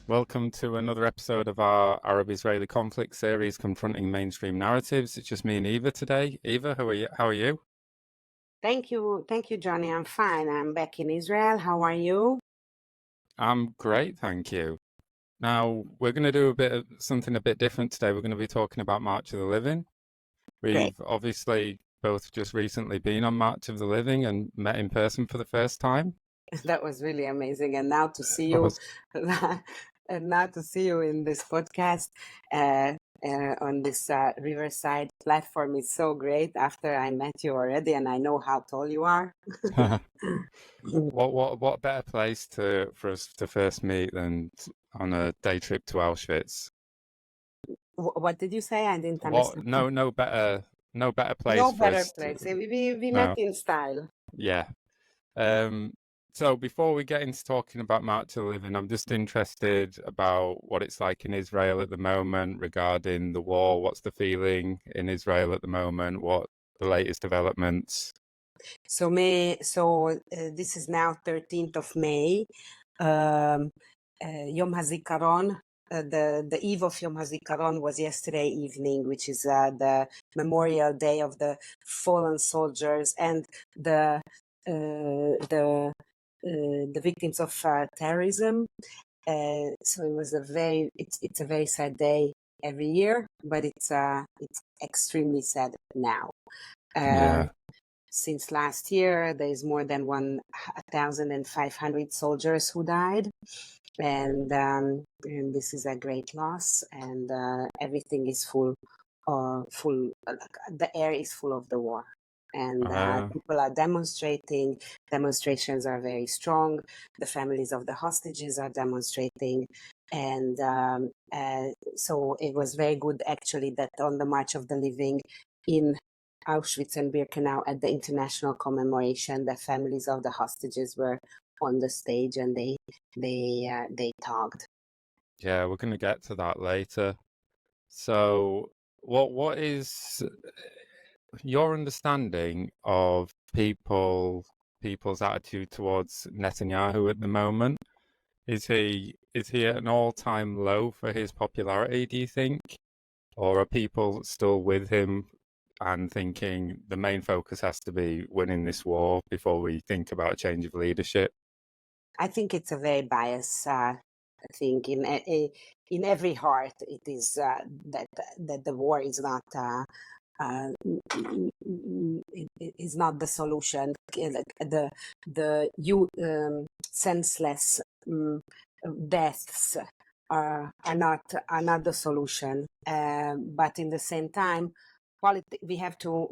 Welcome to another episode of our Arab-Israeli conflict series, Confronting Mainstream Narratives. It's just me and Eva today. Eva, how are you? Thank you, Johnny. I'm fine. I'm back in Israel. How are you? I'm great, thank you. Now, we're going to do something a bit different today. We're going to be talking about March of the Living. Great. We've obviously both just recently been on March of the Living and met in person for the first time. That was really amazing. And now to see you, and now to see you in this podcast on this Riverside platform is so great. After I met you already, and I know how tall you are. What better place for us to first meet than on a day trip to Auschwitz? What did you say? I didn't understand. No better place. No better place. We met in style. Yeah. So before we get into talking about March of the Living, I'm just interested about what it's like in Israel at the moment regarding the war. What's the feeling in Israel at the moment? What the latest developments? So this is now 13th of May, Yom HaZikaron. The eve of Yom HaZikaron was yesterday evening, which is the Memorial Day of the fallen soldiers and the victims of terrorism. So it was it's a very sad day every year, but it's extremely sad now. Since last year, there is more than 1,500 soldiers who died, and this is a great loss. And everything is full. The air is full of the war, and people are demonstrating. Demonstrations are very strong. The families of the hostages are demonstrating, and so it was very good actually that on the March of the Living in Auschwitz and Birkenau at the international commemoration, the families of the hostages were on the stage and they talked. Yeah, we're going to get to that later. So, what is your understanding of people's attitude towards Netanyahu at the moment? Is he at an all-time low for his popularity, do you think? Or are people still with him and thinking the main focus has to be winning this war before we think about a change of leadership? I think it's a very biased thing. In every heart, it is that the war is not is not the solution. The senseless deaths are not the solution. But in the same time, we have to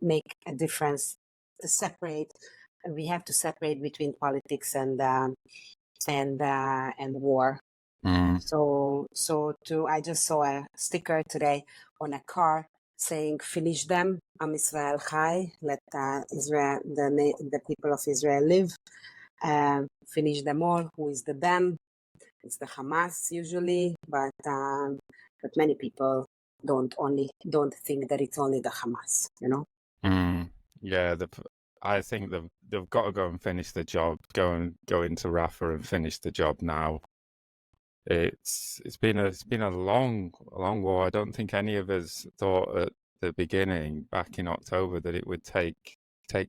make a difference. We have to separate between politics and war. I just saw a sticker today on a car saying "Finish them, Am Israel Chai." Let Israel, the people of Israel live. Finish them all. Who is the them? It's the Hamas usually, but many people don't think that it's only the Hamas. Yeah, I think they've got to go and finish the job. Go into Rafah and finish the job now. It's been a long war. I don't think any of us thought at the beginning, back in October, that it would take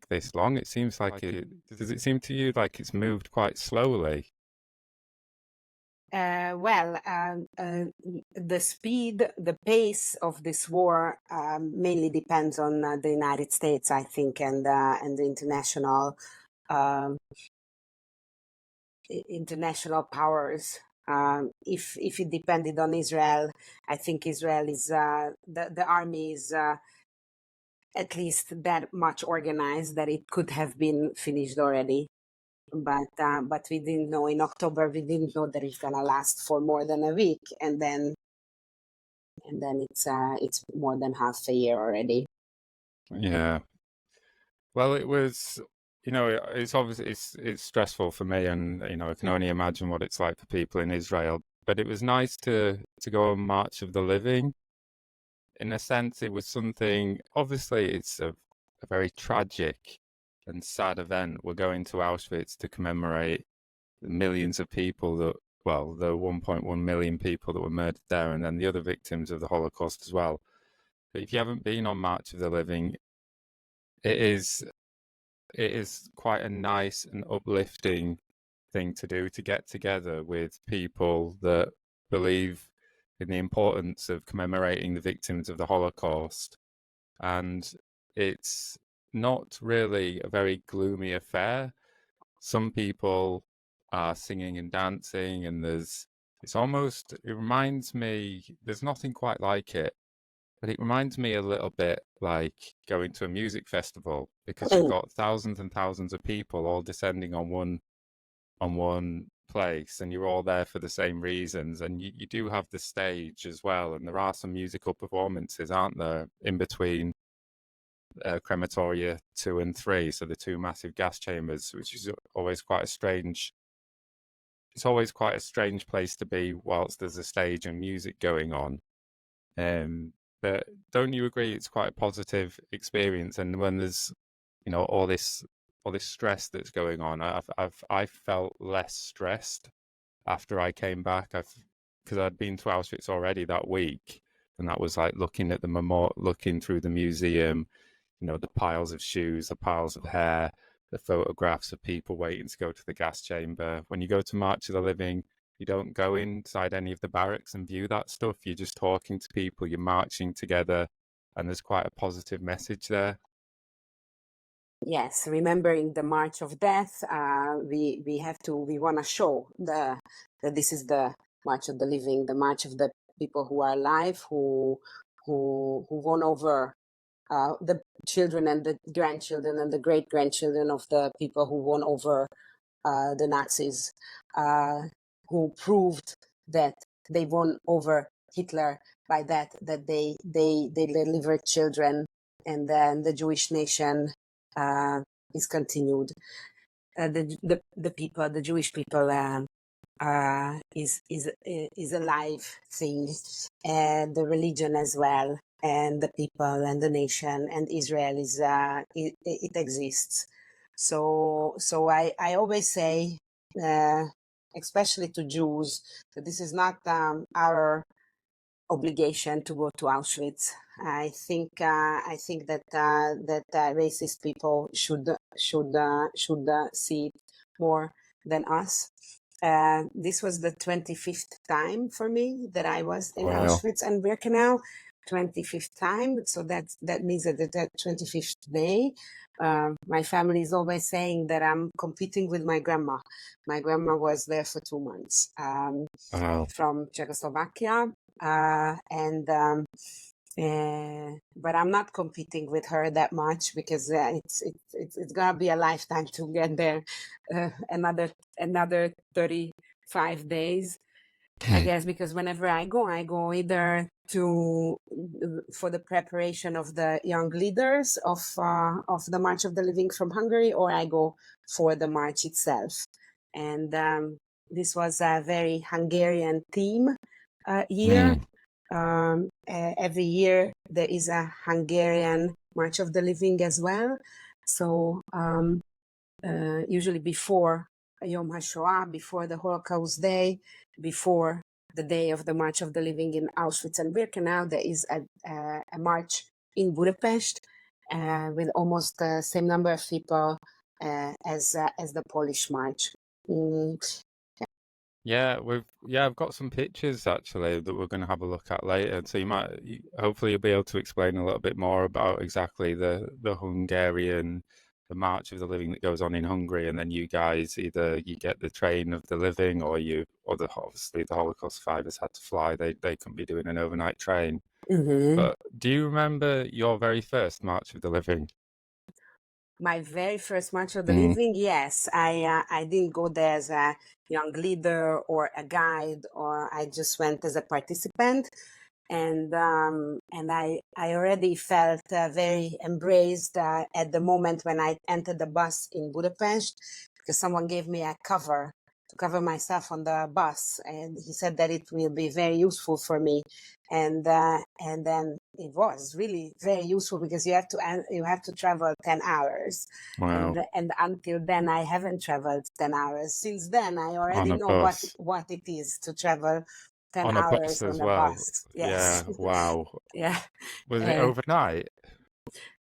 this long. It seems like does it seem to you like it's moved quite slowly? The speed, the pace of this war mainly depends on the United States, I think, and the international powers. If it depended on Israel, I think Israel is the army is at least that much organized that it could have been finished already. But we didn't know in October. We didn't know that it's gonna last for more than a week, and then it's more than half a year already. Yeah. Well, it was. It's obviously it's stressful for me, and I can only imagine what it's like for people in Israel. But it was nice to to go on March of the Living. In a sense, it was something, obviously, it's a very tragic and sad event. We're going to Auschwitz to commemorate the millions of people that, well, the 1.1 million people that were murdered there, and then the other victims of the Holocaust as well. But if you haven't been on March of the Living, it is quite a nice and uplifting thing to do, to get together with people that believe in the importance of commemorating the victims of the Holocaust. And it's not really a very gloomy affair. Some people are singing and dancing, and it reminds me, there's nothing quite like it, but it reminds me a little bit like going to a music festival, because you've got thousands and thousands of people all descending on one place, and you're all there for the same reasons. And you do have the stage as well, and there are some musical performances, aren't there, in between crematoria 2 and 3, so the two massive gas chambers, which is always quite a strange place to be whilst there's a stage and music going on. But don't you agree it's quite a positive experience? And when there's, all this stress that's going on, I felt less stressed after I came back. Because I'd been to Auschwitz already that week, and that was like looking at the looking through the museum, the piles of shoes, the piles of hair, the photographs of people waiting to go to the gas chamber. When you go to March of the Living, you don't go inside any of the barracks and view that stuff. You're just talking to people, you're marching together, and there's quite a positive message there. Yes, remembering the March of Death, we want to show that this is the March of the Living, the March of the people who are alive, who won over the children and the grandchildren and the great-grandchildren of the people who won over the Nazis, who proved that they won over Hitler by that they delivered children, and then the Jewish nation is continued. The Jewish people is a live thing, and the religion as well, and the people and the nation and Israel is it exists. So I always say, especially to Jews, that this is not our obligation to go to Auschwitz. I think that racist people should see it more than us. This was the 25th time for me that I was in Auschwitz and Birkenau. 25th time, so that means that the 25th day. My family is always saying that I'm competing with my grandma. My grandma was there for 2 months, from Czechoslovakia, but I'm not competing with her that much, because it's gonna be a lifetime to get there. Another 35 days, I guess, because whenever I go either for the preparation of the young leaders of the March of the Living from Hungary, or I go for the march itself. And this was a very Hungarian theme year. Every year there is a Hungarian March of the Living as well. So usually before Yom HaShoah, before the Holocaust Day, before the day of the March of the Living in Auschwitz and Birkenau, there is a march in Budapest with almost the same number of people as the Polish march. Yeah, I've got some pictures actually that we're going to have a look at later. So hopefully you'll be able to explain a little bit more about exactly the Hungarian, the March of the Living that goes on in Hungary, and then you guys, either you get the train of the living, or obviously the Holocaust survivors had to fly. They couldn't be doing an overnight train. But do you remember your very first March of the Living? My very first March of the Living, yes. I didn't go there as a young leader or a guide, or I just went as a participant. And I already felt very embraced at the moment when I entered the bus in Budapest, because someone gave me a cover cover myself on the bus, and he said that it will be very useful for me, and then it was really very useful because you have to travel 10 hours, Wow. and until then I haven't traveled 10 hours. Since then I On already a know bus. what it is to travel 10 On a bus hours as on a well. bus. Yeah. Yes. Wow. Yeah. Was it Uh, overnight?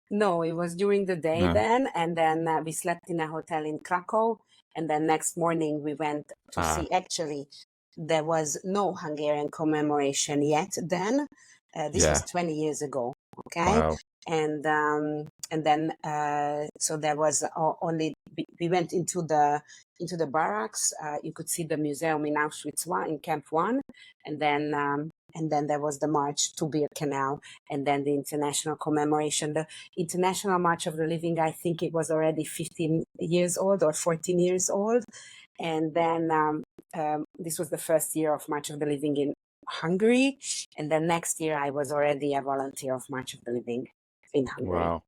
no, it was during the day No. then, and then we slept in a hotel in Krakow, and then next morning we went to Ah, see. Actually, there was no Hungarian commemoration yet then. This was yeah. 20 years ago, okay? Wow. And then so there was only we went into the barracks. You could see the museum in Auschwitz one, in Camp One, and then there was the march to Birkenau, and then the international commemoration. The International March of the Living, I think it was already 15 years old or 14 years old. And then this was the first year of March of the Living in Hungary. And then next year I was already a volunteer of March of the Living in Hungary. Wow.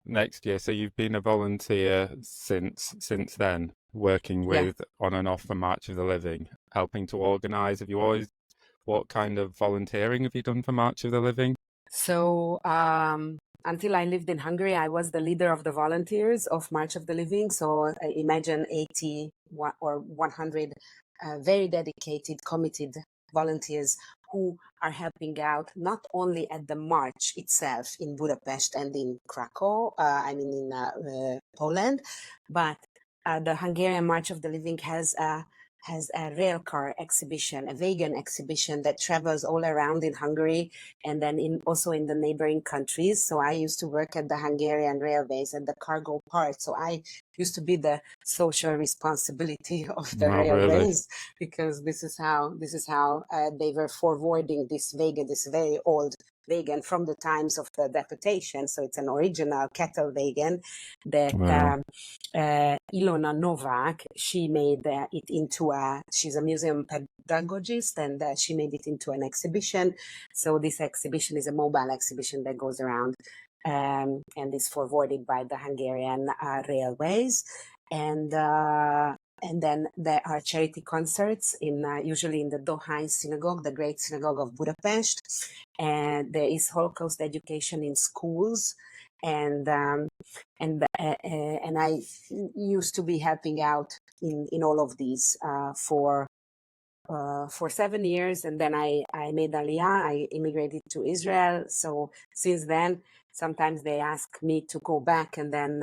Next year. So you've been a volunteer since then, working Yeah. with on and off for March of the Living, helping to organise. Have you always, what kind of volunteering have you done for March of the Living? So until I lived in Hungary, I was the leader of the volunteers of March of the Living. So imagine 80 or 100 very dedicated, committed volunteers who are helping out not only at the march itself in Budapest and in Krakow, in Poland, but the Hungarian March of the Living has a rail car exhibition, a vegan exhibition that travels all around in Hungary and then also in the neighboring countries. So I used to work at the Hungarian railways at the cargo part. So I used to be the social responsibility of the Oh, really? railways, because this is how they were forwarding this wagon, this very old wagon from the times of the deputation. So it's an original cattle wagon that Wow. Ilona Novak, she made it into she's a museum pedagogist, and she made it into an exhibition. So this exhibition is a mobile exhibition that goes around and is forwarded by the Hungarian railways. And then there are charity concerts usually in the Dohány Synagogue, the Great Synagogue of Budapest. And there is Holocaust education in schools. And I used to be helping out in all of these for 7 years, and then I made Aliyah. I immigrated to Israel. So since then, sometimes they ask me to go back and then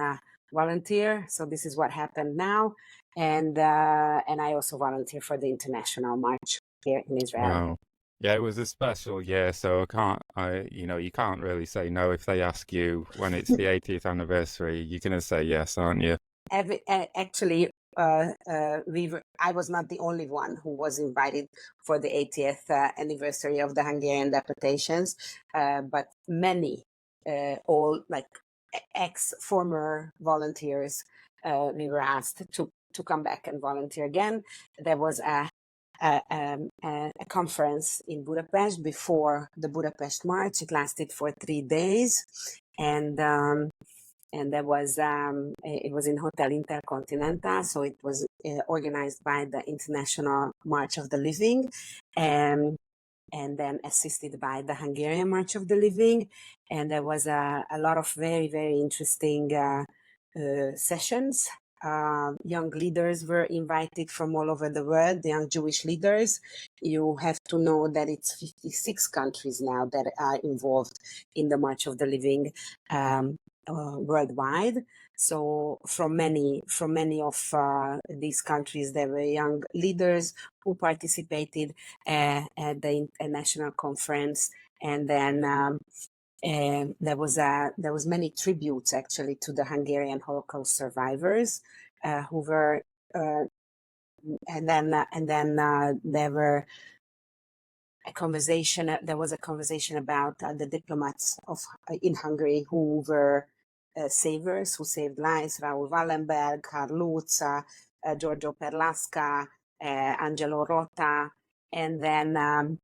volunteer. So this is what happened now, and I also volunteer for the International March here in Israel. Wow. Yeah, it was a special year, so you can't really say no if they ask you when it's the 80th anniversary. You're gonna say yes, aren't you? Actually, I was not the only one who was invited for the 80th anniversary of the Hungarian deportations, but many, all like former volunteers, we were asked to come back and volunteer again. There was a conference in Budapest before the Budapest March. It lasted for 3 days, and there was it was in Hotel Intercontinental, so it was organized by the International March of the Living, and then assisted by the Hungarian March of the Living. And there was a lot of very, very interesting sessions. Young leaders were invited from all over the world, the young Jewish leaders. You have to know that it's 56 countries now that are involved in the March of the Living worldwide. So from many of these countries, there were young leaders who participated at the international conference, and then there was many tributes actually to the Hungarian Holocaust survivors who were, and then there were there was a conversation about the diplomats in Hungary who were savers, who saved lives: Raoul Wallenberg, Karl Lutz, Giorgio Perlasca, Angelo Rota, and then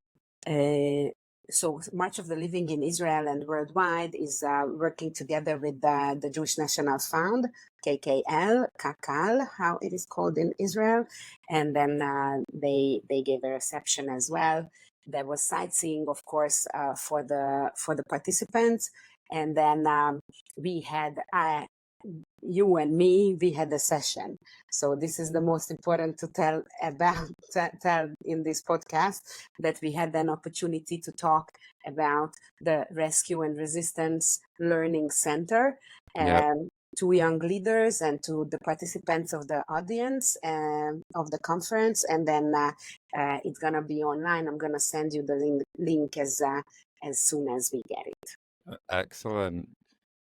so March of the Living in Israel and worldwide is working together with the Jewish National Fund, KKL, Kakal, how it is called in Israel. And then they gave a reception as well. There was sightseeing, of course, for the participants. And then we had you and me, we had a session. So this is the most important to tell about tell in this podcast, that we had an opportunity to talk about the Rescue and Resistance Learning Center, Yeah. to young leaders and to the participants of the audience of the conference. And then it's gonna be online. I'm gonna send you the link as soon as we get it. Excellent.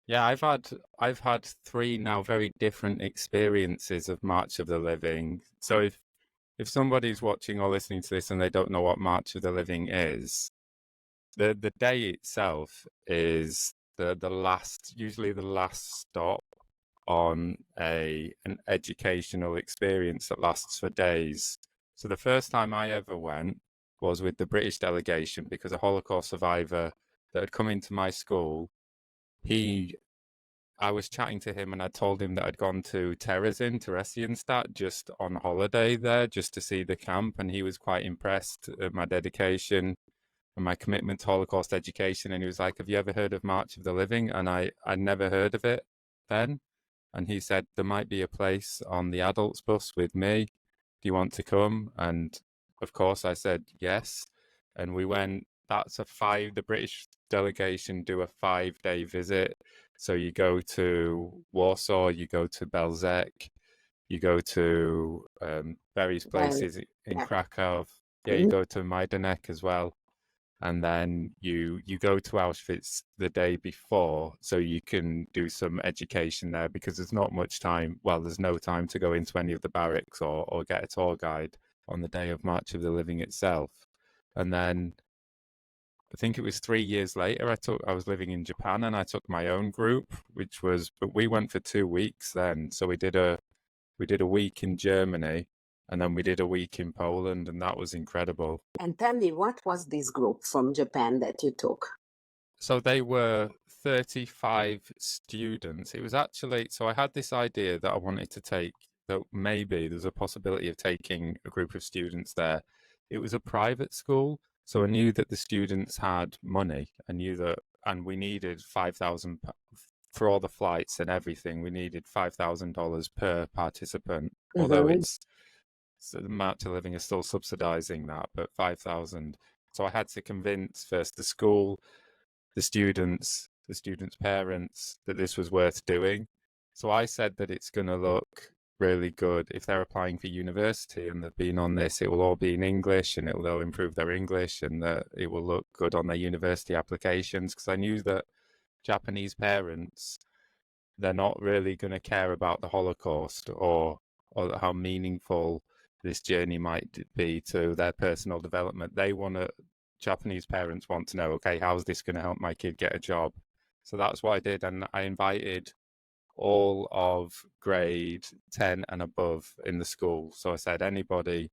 Yeah, I've had three now very different experiences of March of the Living. So if somebody's watching or listening to this and they don't know what March of the Living is, the day itself is usually the last stop on an educational experience that lasts for days. So the first time I ever went was with the British delegation, because a Holocaust survivor that had come into my school, I was chatting to him and I told him that I'd gone to Theresienstadt, just on holiday there, just to see the camp. And he was quite impressed at my dedication and my commitment to Holocaust education. And he was like, "Have you ever heard of March of the Living?" And I'd never heard of it then. And he said, "There might be a place on the adults bus with me. Do you want to come?" And of course I said yes. And we went. The British delegation do a 5-day visit. So you go to Warsaw, you go to Belzec, you go to various places in Yeah. Krakow. Yeah, you go to Majdanek as well. And then you go to Auschwitz the day before, so you can do some education there, because there's not much time. Well, there's no time to go into any of the barracks or get a tour guide on the day of March of the Living itself. And then I think it was 3 years later, I was living in Japan and I took my own group, but we went for 2 weeks then. So we did a week in Germany and then we did a week in Poland, and that was incredible. And tell me, what was this group from Japan that you took? So they were 35 students. It was actually, so I had this idea that I wanted to take, that maybe there's a possibility of taking a group of students there. It was a private school, so I knew that the students had money. I knew that, and we needed 5,000 for all the flights and everything. We needed $5,000 per participant, although so the March of the Living is still subsidizing that, but 5,000. So I had to convince first the school, the students' parents, that this was worth doing. So I said that it's going to look really good if they're applying for university and they've been on this. It will all be in English, and they'll improve their English, and that it will look good on their university applications. Because I knew that Japanese parents, they're not really going to care about the Holocaust or how meaningful this journey might be to their personal development. Japanese parents want to know, okay, how's this going to help my kid get a job? So that's what I did. And I invited all of grade 10 and above in the school. So I said, anybody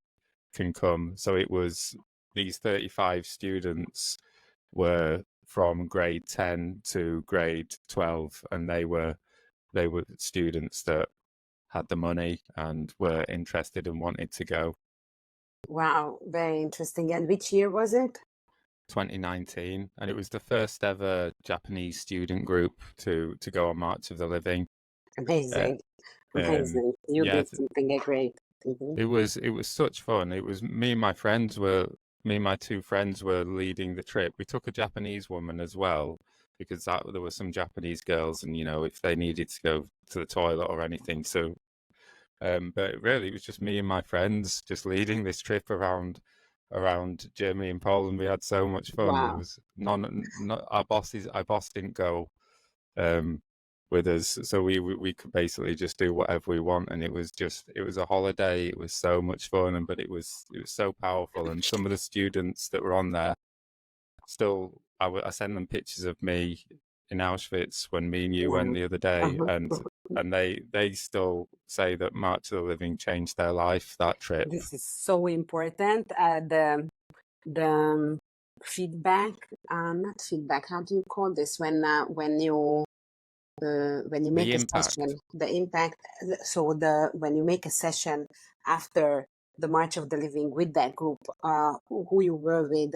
can come. So it was these 35 students were from grade 10 to grade 12, and they were students that had the money and were interested and wanted to go. Wow, very interesting. And which year was it? 2019, and it was the first ever Japanese student group to go on March of the Living. Amazing. Amazing. You yeah, did something great. it was such fun. It was me and my two friends were leading the trip. We took a Japanese woman as well, because there were some Japanese girls, and if they needed to go to the toilet or anything. So but really it was just me and my friends just leading this trip around Germany and Poland. We had so much fun. Wow. There was our boss didn't go with us, so we could basically just do whatever we want, and it was a holiday. It was so much fun, but it was so powerful. And some of the students that were on there still, I send them pictures of me in Auschwitz when me and you went the other day, and they still say that March of the Living changed their life, that trip. This is so important. feedback, not feedback, how do you call this when you The make a impact. session, the impact. So when you make a session after the March of the Living with that group, who you were with,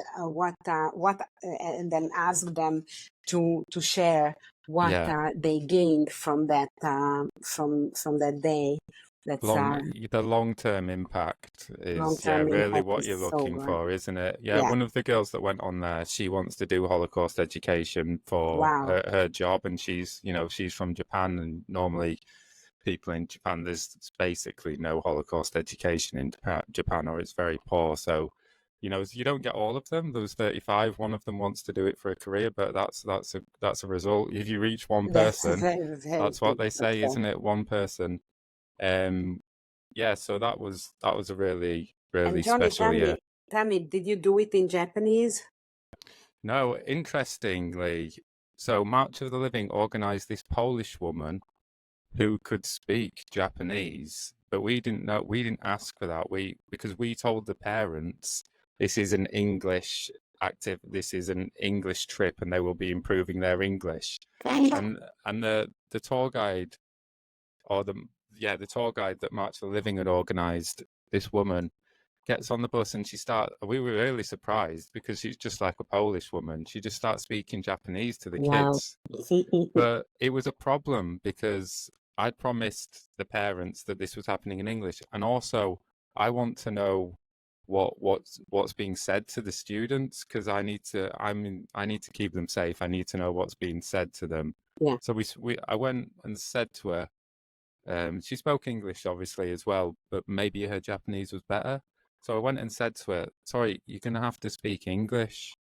and then ask them to share what Yeah. they gained from that from that day. That's The long-term impact is, yeah, long-term really impact what is you're so looking good. for, isn't it? Yeah, Yeah. one of the girls that went on there, she wants to do Holocaust education for Wow. her job, and she's from Japan, and normally people in Japan, there's basically no Holocaust education in Japan, or it's very poor. So, you don't get all of them. There was 35. One of them wants to do it for a career, but that's a result. If you reach one That's a person, very, very that's what big they say, success. isn't it? One person. Um, yeah, so that was a really, And really Johnny, special year. tell me, did you do it in Japanese? No, interestingly, so March of the Living organized this Polish woman who could speak Japanese, but we didn't ask for that. Because we told the parents this is an this is an English trip, and they will be improving their English. And the tour guide, or the tour guide that March of the Living had organized, this woman gets on the bus, and we were really surprised because she's just like a Polish woman. She just starts speaking Japanese to the Wow. kids. But it was a problem because I'd promised the parents that this was happening in English, and also I want to know what's being said to the students, because I need to keep them safe. I need to know what's being said to them. Yeah, So I went and said to her, she spoke English obviously as well, but maybe her Japanese was better. So I went and said to her, "Sorry, you're gonna have to speak English."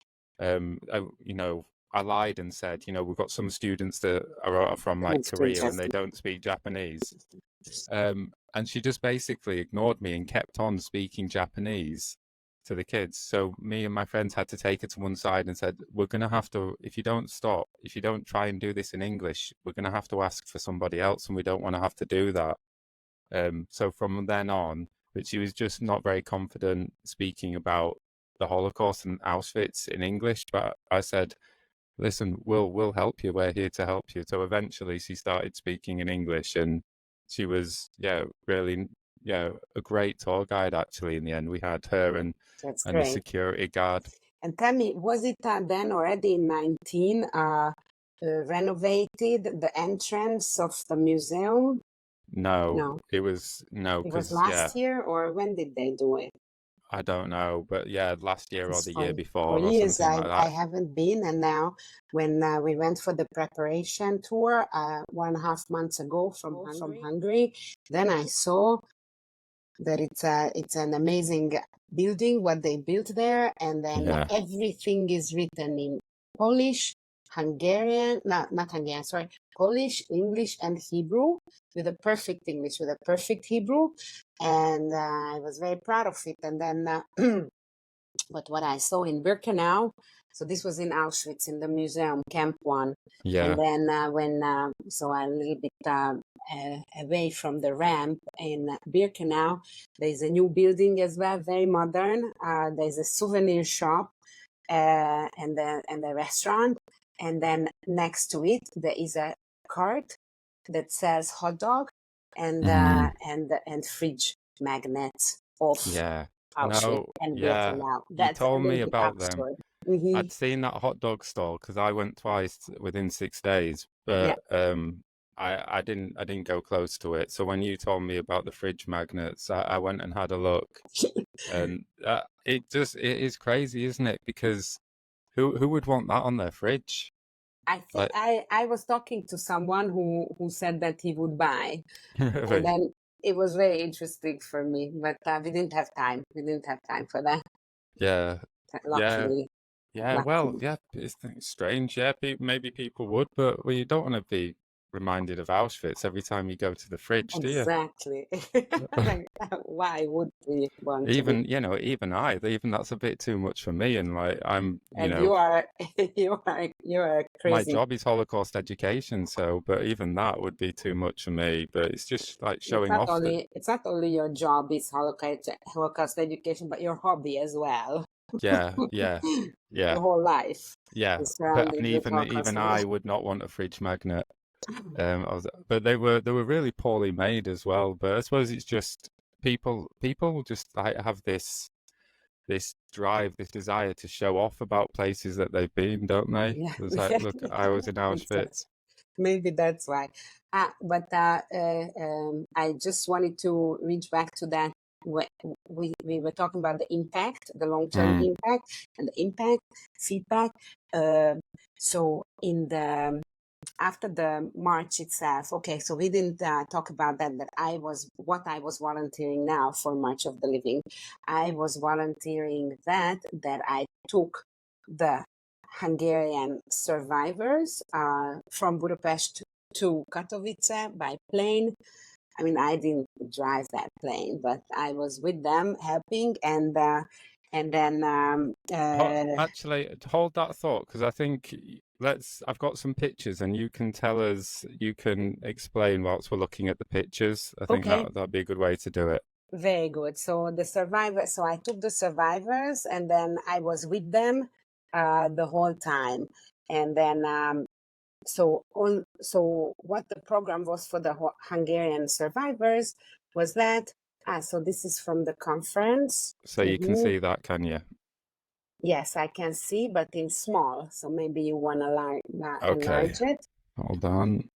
I lied and said, we've got some students that are from like that's good, Korea and they don't speak Japanese. And she just basically ignored me and kept on speaking Japanese to the kids. So me and my friends had to take her to one side and said, "We're gonna have to, if you don't stop, if you don't try and do this in English, we're gonna have to ask for somebody else, and we don't want to have to do that." So from then on, but she was just not very confident speaking about the Holocaust and Auschwitz in English. But I said, "Listen, we'll help you. We're here to help you." So eventually she started speaking in English, and she was, yeah, really, yeah, a great tour guide actually. In the end, we had her That's and the great. security guard. And tell me, was it then already in 19 renovated the entrance of the museum? No, No, it was no, it was because yeah, last year, or when did they do it? I don't know, but yeah, last year or Because the year for before or years something like I that. haven't been, and now when we went for the preparation tour 1.5 months ago from Hungary, then I saw that it's an amazing building what they built there, and then Yeah, everything is written in Polish, Hungarian, not Hungarian, sorry, Polish, English, and Hebrew, with a perfect English, with a perfect Hebrew, and I was very proud of it. And then but what I saw in Birkenau, so this was in Auschwitz in the museum, Camp 1. And yeah, then so a little bit away from the ramp in Birkenau, there's a new building as well, very modern. There's a souvenir shop and a restaurant. And then next to it, there is a cart that sells hot dog mm, and fridge magnets of yeah. Auschwitz No, and yeah. Birkenau. You That's a told little me bit about them. absurd. Hmm. I'd seen that hot dog stall because I went twice within 6 days, Yeah. but I didn't go close to it. So when you told me about the fridge magnets, I went and had a look, and it is crazy, isn't it? Because who would want that on their fridge? I think Like, I was talking to someone who said that he would buy, and really? then it was very interesting for me, but we didn't have time. We didn't have time for that. Yeah, yeah, Luckily, yeah. Well, luckily. yeah. It's strange. Yeah, maybe people would, but well, you don't want to be reminded of Auschwitz every time you go to the fridge, do you? Exactly. Like, why would we want to be? Even that's a bit too much for me. And like, And you are you are my crazy. job is Holocaust education, so, but even that would be too much for me. But it's just like showing off that, It's not only your job is Holocaust education, but your hobby as well. Yeah, yeah, The yeah, whole life yeah. is But surrounded and with even Holocaust. I would not want a fridge magnet. But they were really poorly made as well. But I suppose it's just people just like have this drive, this desire to show off about places that they've been, don't they? Yeah, It's like, look, I was in it's, Auschwitz. maybe that's why. I just wanted to reach back to that. We were talking about the impact, the long-term Mm. impact, and the impact feedback. Uh, so in the after the march itself, okay, so we didn't talk about that. That I was volunteering now for March of the Living. I was volunteering that I took the Hungarian survivors from Budapest to Katowice by plane. I mean, I didn't drive that plane, but I was with them helping, and then Actually, hold that thought because I think I've got some pictures and you can tell us, you can explain whilst we're looking at the pictures. I think okay, that'd be a good way to do it. very good. So the survivors. So I took the survivors, and then I was with them the whole time, and then so what the program was for the Hungarian survivors was that so this is from the conference. So you can Mhm. see that, can you? Yes, I can see, but in small. So maybe you want to Okay, enlarge it. hold on.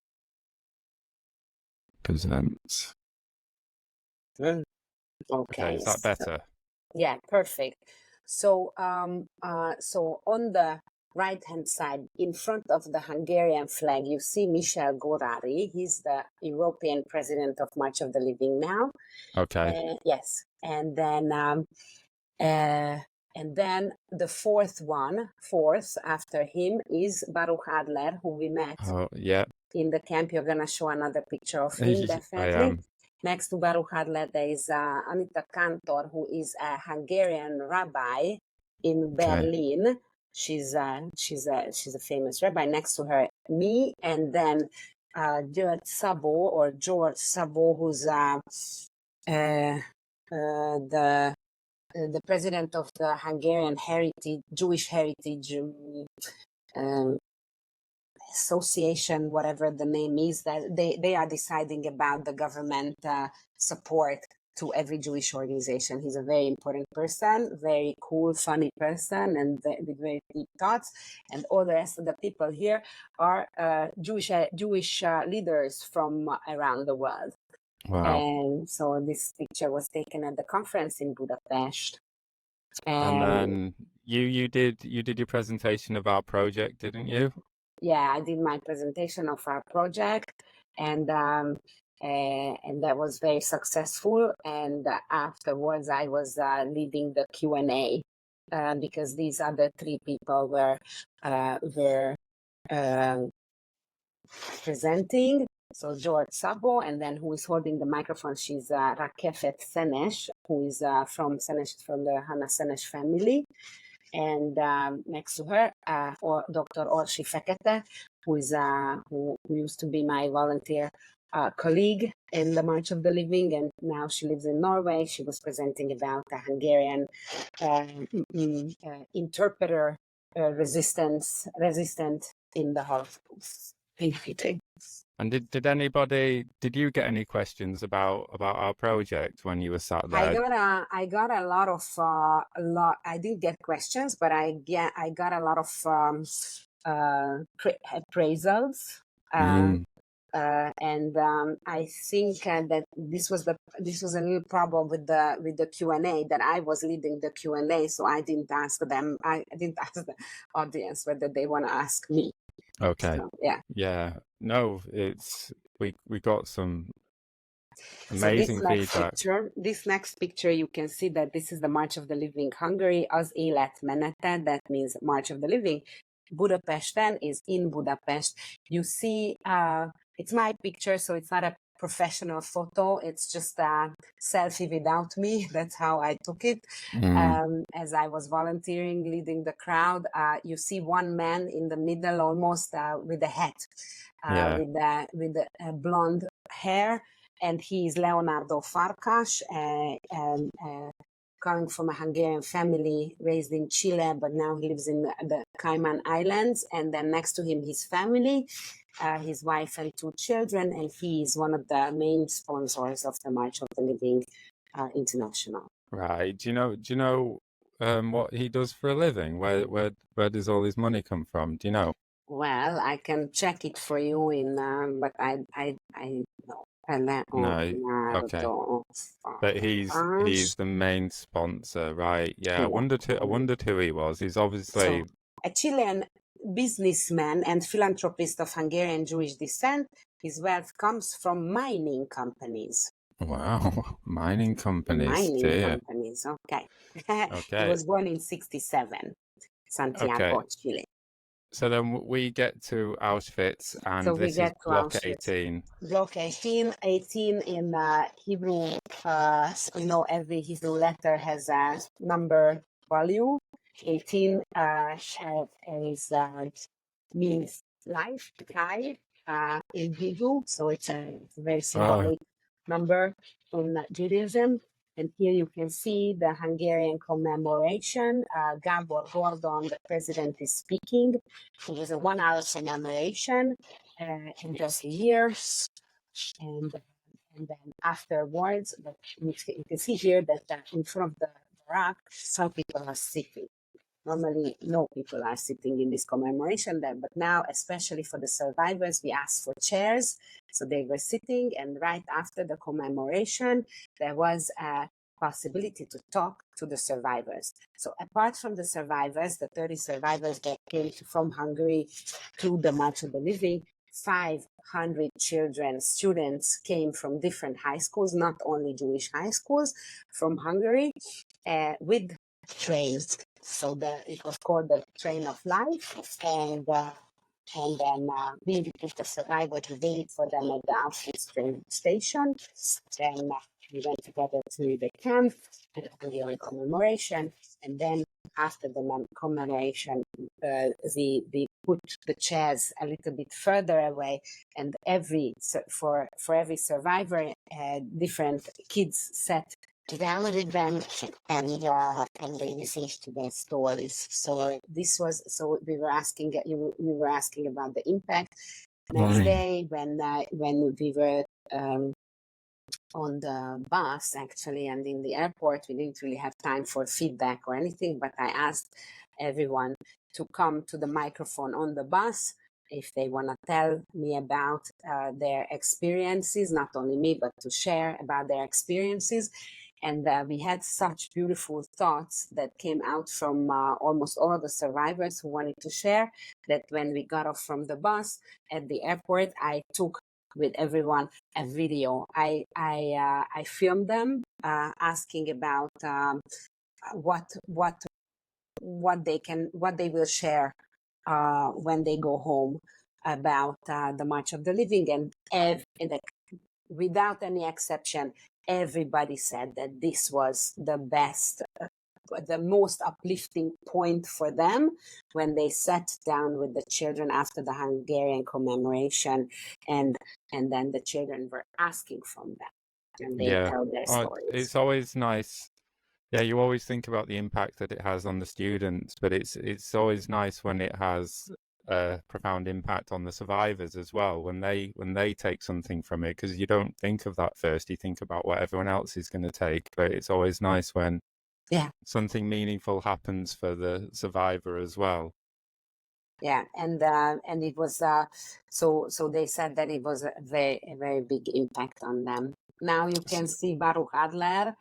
Present. Mm. Okay, Okay. is that better? Yeah, perfect. So on the right hand side, in front of the Hungarian flag, you see Michel Gorari. He's the European president of March of the Living now. Okay. Yes, uh, and then the fourth after him is Baruch Adler, who we met Oh, yeah. in the camp. You're gonna show another picture of him, I definitely. am. Next to Baruch Adler, there is Anita Kantor, who is a Hungarian rabbi in Okay. Berlin. She's a famous rabbi. Next to her, me, and then George Sabo, who's the president of the Hungarian Jewish Heritage um, Association, whatever the name is, that they are deciding about the government support to every Jewish organization. He's a very important person, very cool, funny person, and with very deep thoughts. And all the rest of the people here are Jewish leaders from around the world. Wow. And so this picture was taken at the conference in Budapest. And And then you did your presentation of our project, didn't you? yeah, I did my presentation of our project, and that was very successful. And afterwards, I was leading the Q&A because these other three people were um presenting. So George Sabo, and then who is holding the microphone, she's Rakefet Senes, who is from the Hana Senes family. And next to her, Dr. Orsi Fekete, who used to be my volunteer colleague in the March of the Living, and now she lives in Norway. She was presenting about the Hungarian interpreter resistant in the Holocaust. And did you get any questions about our project when you were sat there? I got a lot of I didn't get questions, but I got a lot of appraisals. Mm, And I think that this was a little problem with the Q&A, that I was leading the Q&A, so I didn't ask them. I didn't ask the audience whether they want to ask me. okay. So, yeah. Yeah. No, we got some So amazing feedback. this next picture, you can see that this is the March of the Living Hungary, az élet menete, that means March of the Living. Budapesten is in Budapest. You see, it's my picture, so it's not a professional photo. It's just a selfie without me. That's how I took it. Mm, As I was volunteering, leading the crowd, you see one man in the middle, almost with a hat, yeah. with the blonde hair, and he is Leonardo Farkas, coming from a Hungarian family raised in Chile, but now he lives in the Cayman Islands. And then next to him, his family, his wife and 2 children, and he is one of the main sponsors of the March of the Living International. Right. Do you know what he does for a living? Where does all his money come from? Do you know? Well, I can check it for you but I know. No. Okay. Leonardo But he's Farfars. the main sponsor, right? Yeah, Yeah. I wondered who he was. He's obviously So, a Chilean businessman and philanthropist of Hungarian Jewish descent, his wealth comes from mining companies. wow, mining companies, Mining dear. companies, okay. He Okay. was born in 1967, Okay. Santiago, Chile. So then we get to Auschwitz, So and we this is get to block Auschwitz. 18. Block 18, 18 in Hebrew, every Hebrew letter has a number value. 18 means life, Kai, in Hebrew. So it's a very Oh, symbolic number in Judaism. And here you can see the Hungarian commemoration. Gabor Gordon, the president, is speaking. It was a 1 hour commemoration in just years. And then afterwards, you can see here that in front of the barack, some people are sitting. Normally, no people are sitting in this commemoration there, but now, especially for the survivors, we asked for chairs. So they were sitting, and right after the commemoration, there was a possibility to talk to the survivors. So apart from the survivors, the 30 survivors that came from Hungary to the March of the Living, 500 children, students came from different high schools, not only Jewish high schools, from Hungary, with trains. So it was called the Train of Life, and then we invited the survivor to wait for them at the Auschwitz train station. Then we went together to the camp and the commemoration, and then after the commemoration, we put the chairs a little bit further away, and for every survivor, different kids sat down with them and they listened to their stories. So we were asking about the impact. Next day, when we were on the bus, actually, and in the airport, we didn't really have time for feedback or anything, but I asked everyone to come to the microphone on the bus if they want to tell me about their experiences, not only me, but to share about their experiences. And we had such beautiful thoughts that came out from almost all of the survivors who wanted to share, that when we got off from the bus at the airport, I took with everyone a video. I filmed them asking about what they will share when they go home about the March of the Living, and without any exception, everybody said that this was the best, the most uplifting point for them when they sat down with the children after the Hungarian commemoration, and then the children were asking from them, and they yeah. tell their stories. It's always nice. Yeah, you always think about the impact that it has on the students, but it's always nice when it has a profound impact on the survivors as well, when they take something from it, because you don't think of that first. You think about what everyone else is going to take, but it's always nice when something meaningful happens for the survivor as well. Yeah, and it was so they said that it was a very big impact on them. Now you can see Baruch Adler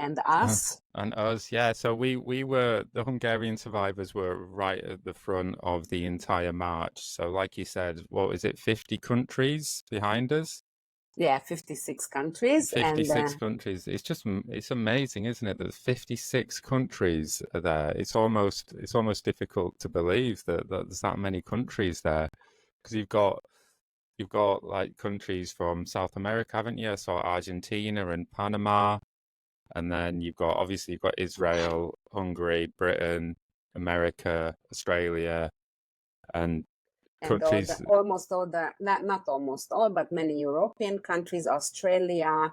and us. And us, yeah. So we were, the Hungarian survivors were right at the front of the entire march. So like you said, what was it, 50 countries behind us? Yeah, 56 countries. 56 countries. It's amazing, isn't it? That 56 countries are there. It's almost difficult to believe that there's that many countries there, because you've got like countries from South America, haven't you? So Argentina and Panama. And then you've got Israel, Hungary, Britain, America, Australia, and countries. Almost all not almost all, but many European countries, Australia,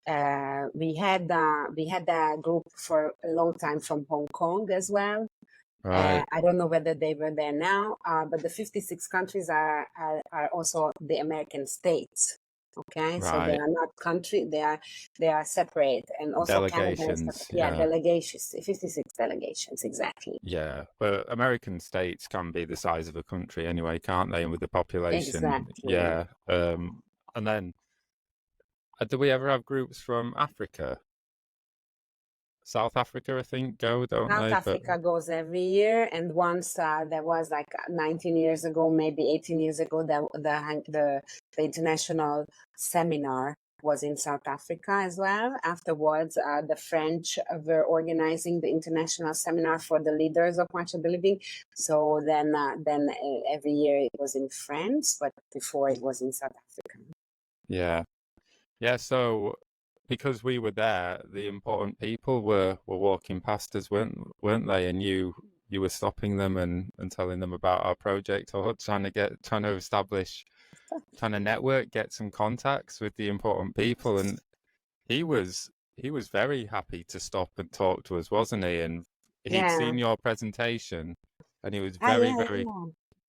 We had a group for a long time from Hong Kong as well. Right. I don't know whether they were there now, but the 56 countries are also the American states. Okay, so they Right. are not country; they are separate, and also Canada is Delegations. yeah, Yeah. delegations, 56 delegations exactly. Yeah. But American states can be the size of a country anyway, can't they? And with the population, Exactly. yeah. And then, do we ever have groups from Africa? South Africa, I think, go, don't South they? But Africa goes every year, and once there was like 19 years ago, maybe 18 years ago, the international seminar was in South Africa as well. Afterwards, the French were organizing the international seminar for the leaders of martial believing. So then every year it was in France, but before it was in South Africa. yeah. Yeah, so because we were there, the important people were walking past us, weren't they? And you were stopping them and telling them about our project, or trying to establish, trying to network, get some contacts with the important people. And he was he was very happy to stop and talk to us, wasn't he? And he'd Yeah. seen your presentation, and Ah, yeah, yeah.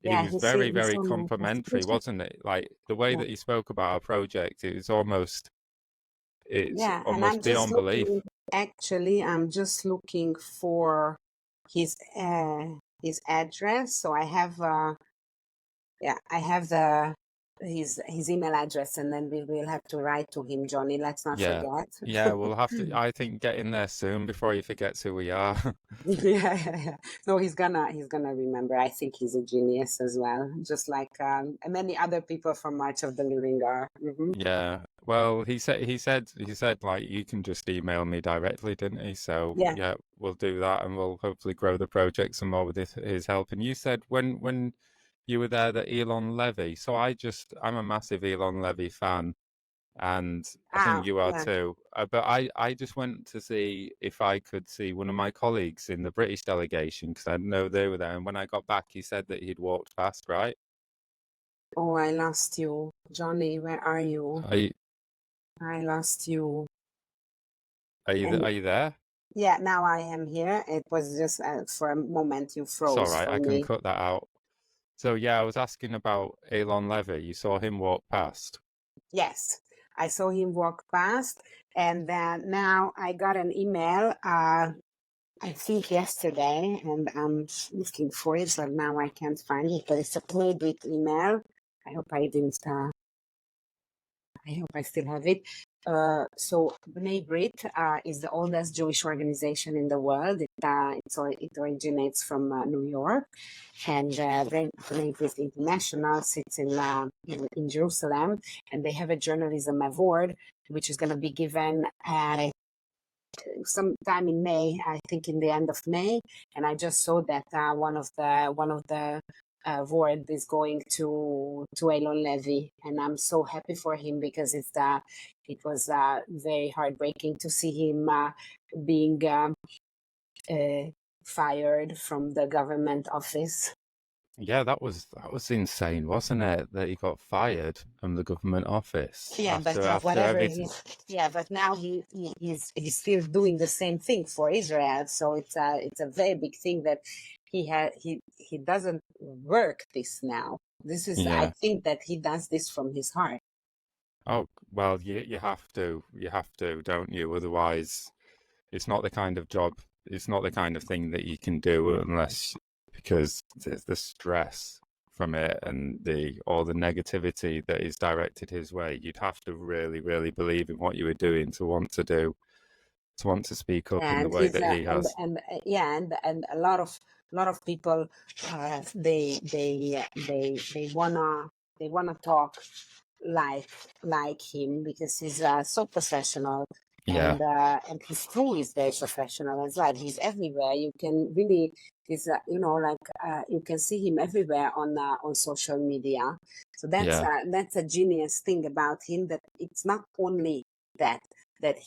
he Yeah, was very, he very saw my complimentary, presentation. wasn't it? Like the way Yeah. that he spoke about our project, it's Yeah, and I'm almost just beyond belief. looking, actually, I'm just looking for his address. So I have I have the his email address, and then we will have to write to him, Johnny. Let's not Yeah. forget. Yeah, we'll have to, I think, get in there soon before he forgets who we are. Yeah, yeah, yeah. No, he's gonna remember. I think he's a genius as well, just like many other people from March of the Living are. Yeah. Well, he said like you can just email me directly, didn't he? So Yeah. yeah, we'll do that and we'll hopefully grow the project some more with his help. And you said when you were there that Elon Levy. So I'm a massive Elon Levy fan, and I think Ah, you are yeah. too. But I just went to see if I could see one of my colleagues in the British delegation because I didn't know they were there. And when I got back, he said that he'd walked past, right? Oh, I lost you, Johnny. Where are you? Are you I lost you. are And you there? yeah, now I am here. It was just for a moment you It's all froze right, for I can me. cut that out. So yeah, I was asking about Elon Levy. You saw him walk past. Yes, I saw him walk past, and then now I got an email. I think yesterday, and I'm looking for it, but now I can't find it. But it's a Playbit email. I hope I didn't. I hope I still have it. So B'nai Brit is the oldest Jewish organization in the world. It originates from New York, and B'nai Brit International sits in Jerusalem, and they have a journalism award, which is going to be given sometime in May, I think in the end of May. And I just saw that one of the award is going to Elon Levy, and I'm so happy for him because it was very heartbreaking to see him being fired from the government office. Yeah, that was insane, wasn't it? That he got fired from the government office Yeah, but after whatever everything. yeah, but now he's still doing the same thing for Israel. So it's a very big thing that he doesn't work this now. This is I Yeah. think that he does this from his heart. Oh, well, you have to, don't you? Otherwise, it's not the kind of job, it's not the kind of thing that you can do unless because the stress from it and the all the negativity that is directed his way. You'd have to really, really believe in what you were doing to want to speak up in the And way he's that he has. yeah, and a lot of people they wanna talk like him because he's so professional, Yeah, and his crew is very professional as well. He's everywhere. You can really he's you can see him everywhere on social media. So yeah, that's a genius thing about him, that it's not only that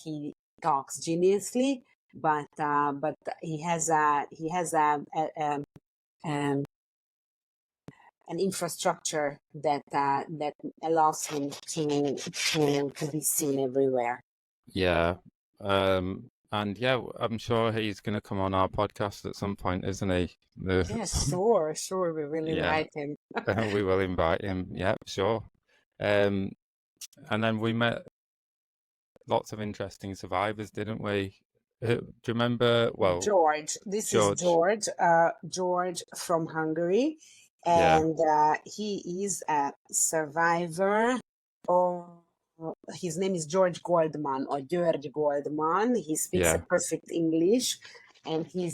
he talks geniusly, but he has um, an infrastructure that allows him to be seen everywhere. Yeah. And yeah, I'm sure he's going to come on our podcast at some point, isn't he? Yes, sure, we will Yeah, invite him. we will invite him. Yeah, sure. Um, and then we met lots of interesting survivors, didn't we? Do you remember? Well, George, this is George. George from Hungary, Yeah, and he is a survivor. Of, his name is George Goldman or György Goldman. He speaks a yeah, perfect English, and he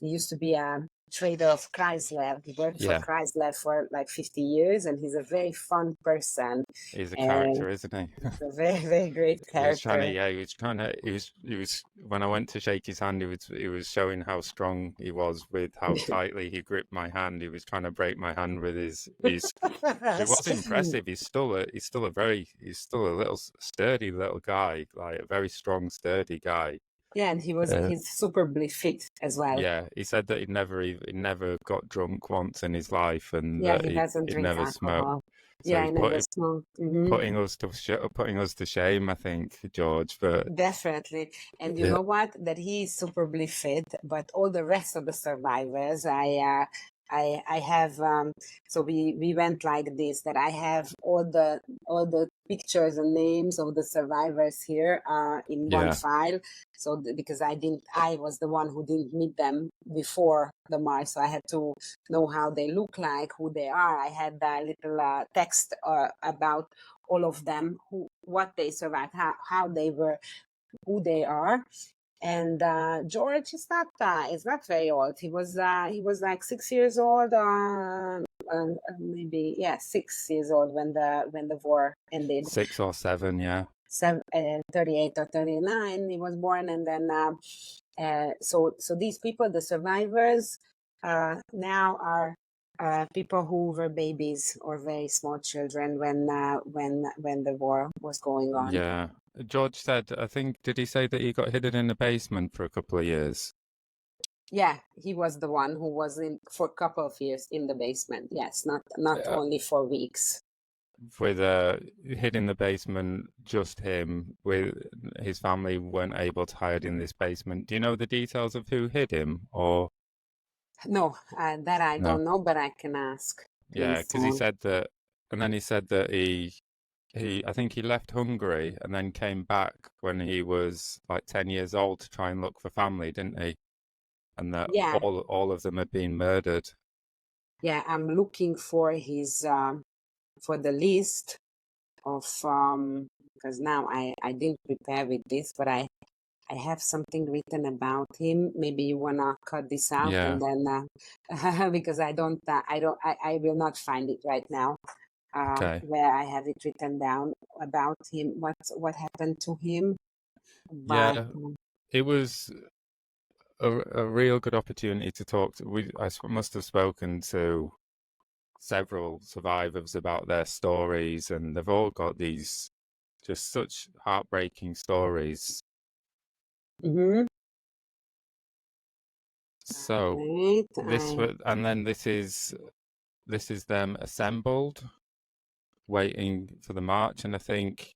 used to be a trader of Chrysler. He worked for yeah. Chrysler for like 50 years, and he's a very fun person He's a and character, isn't he? a very, very great He was trying to, character. yeah, he was, when I went to shake his hand, he was showing how strong he was with how tightly he gripped my hand. He was trying to break my hand with his, it was impressive. He's still a little sturdy little guy, like a very strong, sturdy guy. Yeah, and Uh, he's superbly fit as well. yeah, he said that he never got drunk once in his life, and Yeah, that he doesn't he'd drink never smoked. alcohol. So Yeah, he's I never smoked. putting us to shame, I think, George. But Definitely. And you yeah, know what? That he is superbly fit, but all the rest of the survivors, I have so we went like this, that I have all the pictures and names of the survivors here in one yeah, file. So because I was the one who didn't meet them before the march, so I had to know how they look like, who they are. I had a little text about all of them, what they survived, how they were, who they are. And George is not very old. He was like 6 years old, maybe 6 years old when the war ended. 6 or 7, yeah, 38 or 39 he was born, and then so these people, the survivors, now are people who were babies or very small children when the war was going on. yeah. George said, I think, did he say that he got hidden in the basement for a couple of years? Yeah, he was the one who was in for a couple of years in the basement. Yes, not Uh, only for weeks. with hid in the basement, just him. With his family weren't able to hide in this basement. Do you know the details of who hid him, or No, that I no? don't know, but I can ask him Yeah, because he soon. said that, and then he said that I think he left Hungary and then came back when he was like 10 years old to try and look for family, didn't he? And that Yeah, all of them had been murdered. yeah, I'm looking for his for the list of because now I didn't prepare with this, but I have something written about him. Maybe you wanna cut this out, Yeah. and then because I will not find it right now. Okay. Where I have it written down about him, what happened to him. But Yeah. It was a real good opportunity to talk to. Must have spoken to several survivors about their stories, and they've all got these just such heartbreaking stories. mhm. So Wait, and then this is them assembled, waiting for the march, and I think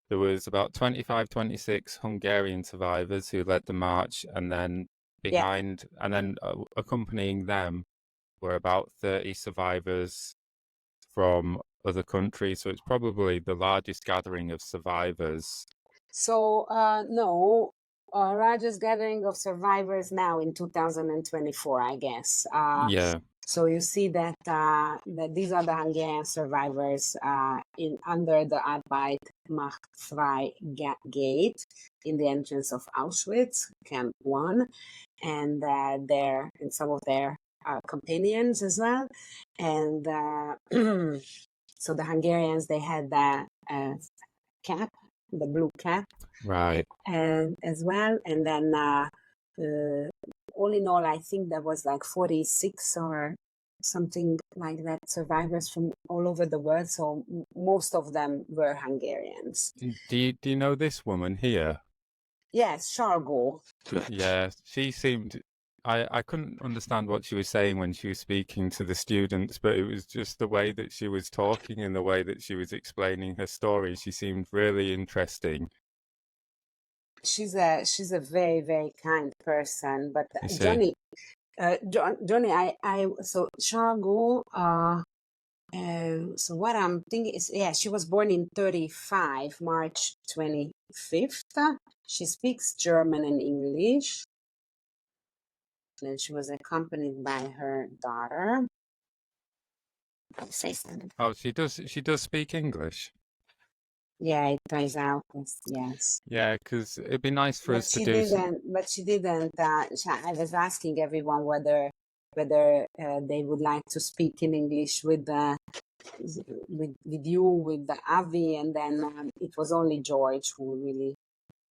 there was about 25, 26 Hungarian survivors who led the march, and then yeah. accompanying them were about 30 survivors from other countries. So it's probably the largest gathering of survivors. So no, largest gathering of survivors now in 2024, I guess. Yeah, So you see that that these are the Hungarian survivors in under the Arbeit macht frei gate in the entrance of Auschwitz, Camp 1, and some of their companions as well. And so the Hungarians, they had the cap, the blue cap, right. and as well. And then all in all, I think there was like 46 or something like that survivors from all over the world. So most of them were Hungarians. Do you know this woman here? Yes, Shargo. Yeah, she seemed I couldn't understand what she was saying when she was speaking to the students, but it was just the way that she was talking and the way that she was explaining her story. She seemed really interesting. She's a very, very kind person. But You see? Johnny, Johnny, so Shargo, so what I'm thinking is, yeah, she was born in 35, March 25th. She speaks German and English. And she was accompanied by her daughter. Say something. Oh, she does. She does speak English. Yeah, it turns out, yes. Yeah, because it'd be nice for But us to she do. didn't. But she didn't. I was asking everyone whether they would like to speak in English with you, with the Avi, and then it was only George who really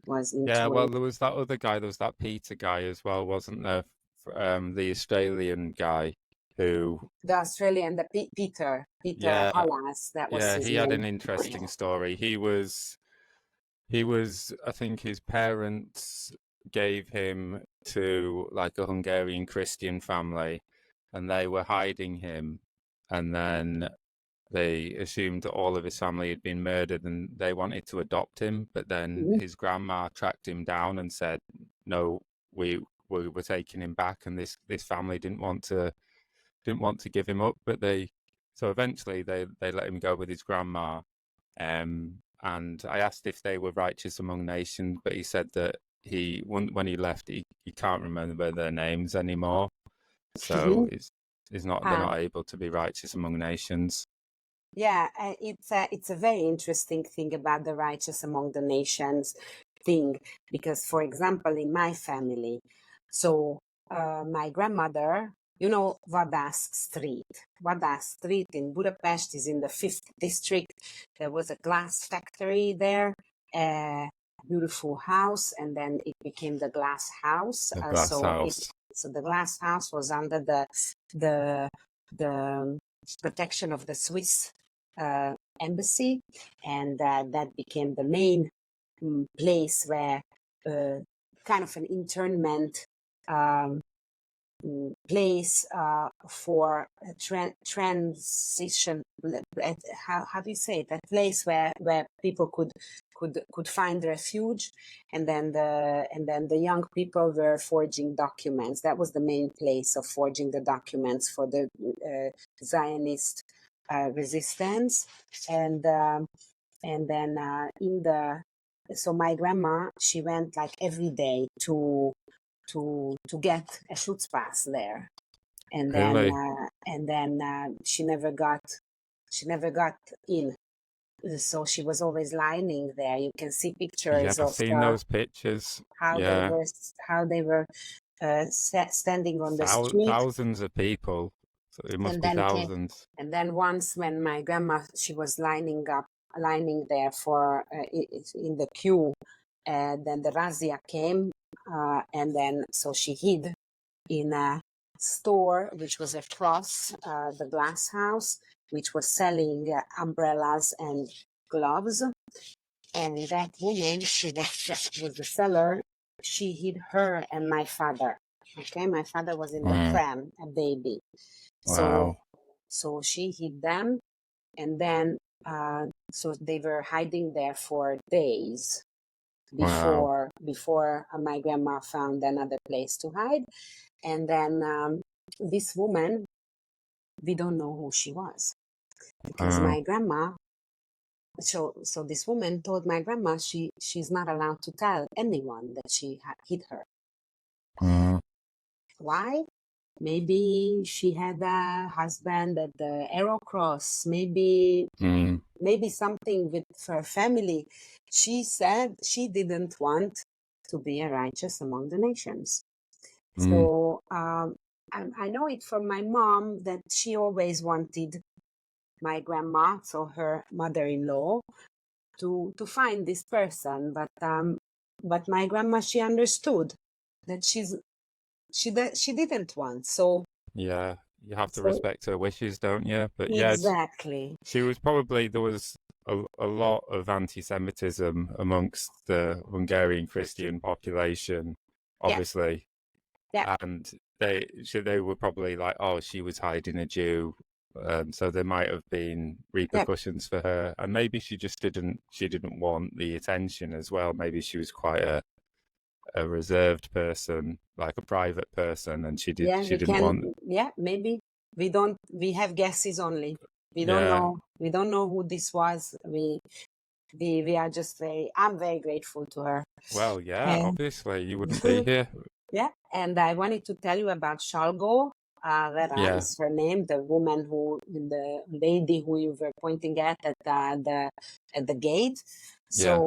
was Yeah, into well, it. there was that other guy. There was that Peter guy as well, wasn't there? The Australian guy who. The Australian, the Peter Yeah, Hollas, that was yeah, his he had name. an interesting story. He was, I think his parents gave him to like a Hungarian Christian family, and they were hiding him, and then they assumed that all of his family had been murdered and they wanted to adopt him, but then Mhm. his grandma tracked him down and said, "No, we were taking him back," and this family didn't want to give him up, but so eventually they let him go with his grandma. And I asked if they were righteous among nations, but he said that when he left, he can't remember their names anymore. So Mhm. it's not they're Uh, not able to be righteous among nations. Yeah, it's a very interesting thing about the righteous among the nations thing, because, for example, in my family, so my grandmother, Vadász Street. Vadász Street in Budapest is in the 5th district. There was a glass factory there, a beautiful house, and then it became the glass house. The glass house. So the glass house was under the protection of the Swiss embassy, and that became the main place where kind of an internment um, place for transition. How do you say it? That place where people could find refuge, and then the young people were forging documents. That was the main place of forging the documents for the Zionist resistance, and then so my grandma, she went like every day to get a Schutzpass there, and Really? then she never got in. So she was always lining there. You can see Yeah, pictures I've of seen those pictures. how they Yeah, were standing on the street, thousands of people. So it must and be then thousands. once when my grandma, she was lining there for in the queue, then the razzia came, and then so she hid in a store which was across the glass house, which was selling umbrellas and gloves. And that woman, was the seller. She hid her and my father. Okay, my father was in the pram, a baby. So, Wow. so she hid them, and then so they were hiding there for days Wow. before my grandma found another place to hide. And then this woman, we don't know who she was, because Wow. my grandma. So this woman told my grandma she's not allowed to tell anyone that she hid her. Wow. Why? Maybe she had a husband at the Arrow Cross. Maybe something with her family. She said she didn't want to be a righteous among the nations. So I know it from my mom that she always wanted my grandma, so her mother-in-law, to find this person, but my grandma, she understood that she didn't want. So Yeah, you have to so respect her wishes, don't you? But yeah, exactly. there was a lot of anti-Semitism amongst the Hungarian Christian population, Yeah, obviously. Yeah. and they were probably like, oh, she was hiding a Jew, so there might have been Yeah. repercussions for her, and maybe she didn't want the attention as well. Maybe she was quite a reserved person, like a private person, and Yeah, she we didn't can. want. Yeah, maybe we have guesses only. We don't Yeah, know. We don't know who this was. We are just I'm very grateful to her. well, yeah, And obviously you wouldn't be here. yeah, and I wanted to tell you about Shalgo. Vera Yeah, is her name, the lady who you were pointing at the gate. yeah.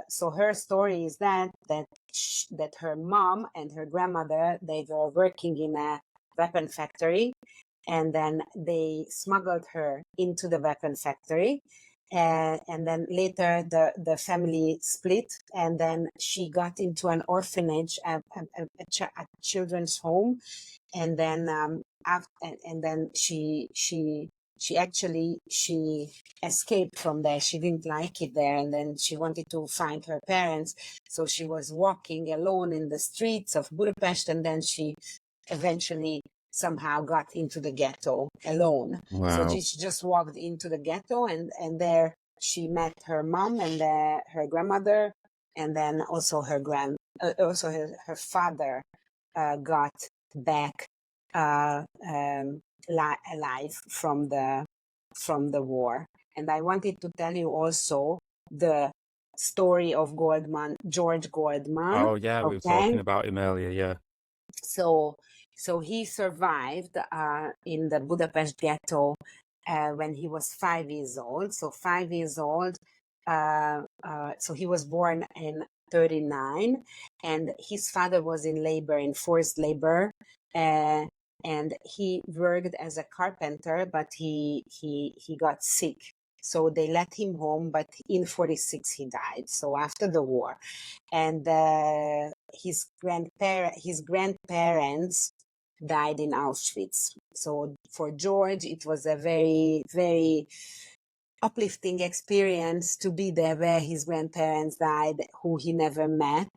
So her story is that her mom and her grandmother, they were working in a weapon factory, and then they smuggled her into the weapon factory, and then later the family split, and then she got into an orphanage, a children's home, and then and then she escaped from there. She didn't like it there, and then she wanted to find her parents, so she was walking alone in the streets of Budapest, and then she eventually somehow got into the ghetto alone. So Wow. she just walked into the ghetto, and there she met her mom and her grandmother, and then also her father got back alive from the war. And I wanted to tell you also the story of George Goldman. Oh, yeah, we were Okay, talking about him earlier. Yeah, so he survived in the Budapest ghetto when he was 5 years old. So 5 years old. So he was born in 39, and his father was in labor, in forced labor, uh, and he worked as a carpenter, but he got sick. So they let him home, but in 46 he died. So after the war, and his grandparents died in Auschwitz. So for George, it was a very, very uplifting experience to be there where his grandparents died, who he never met.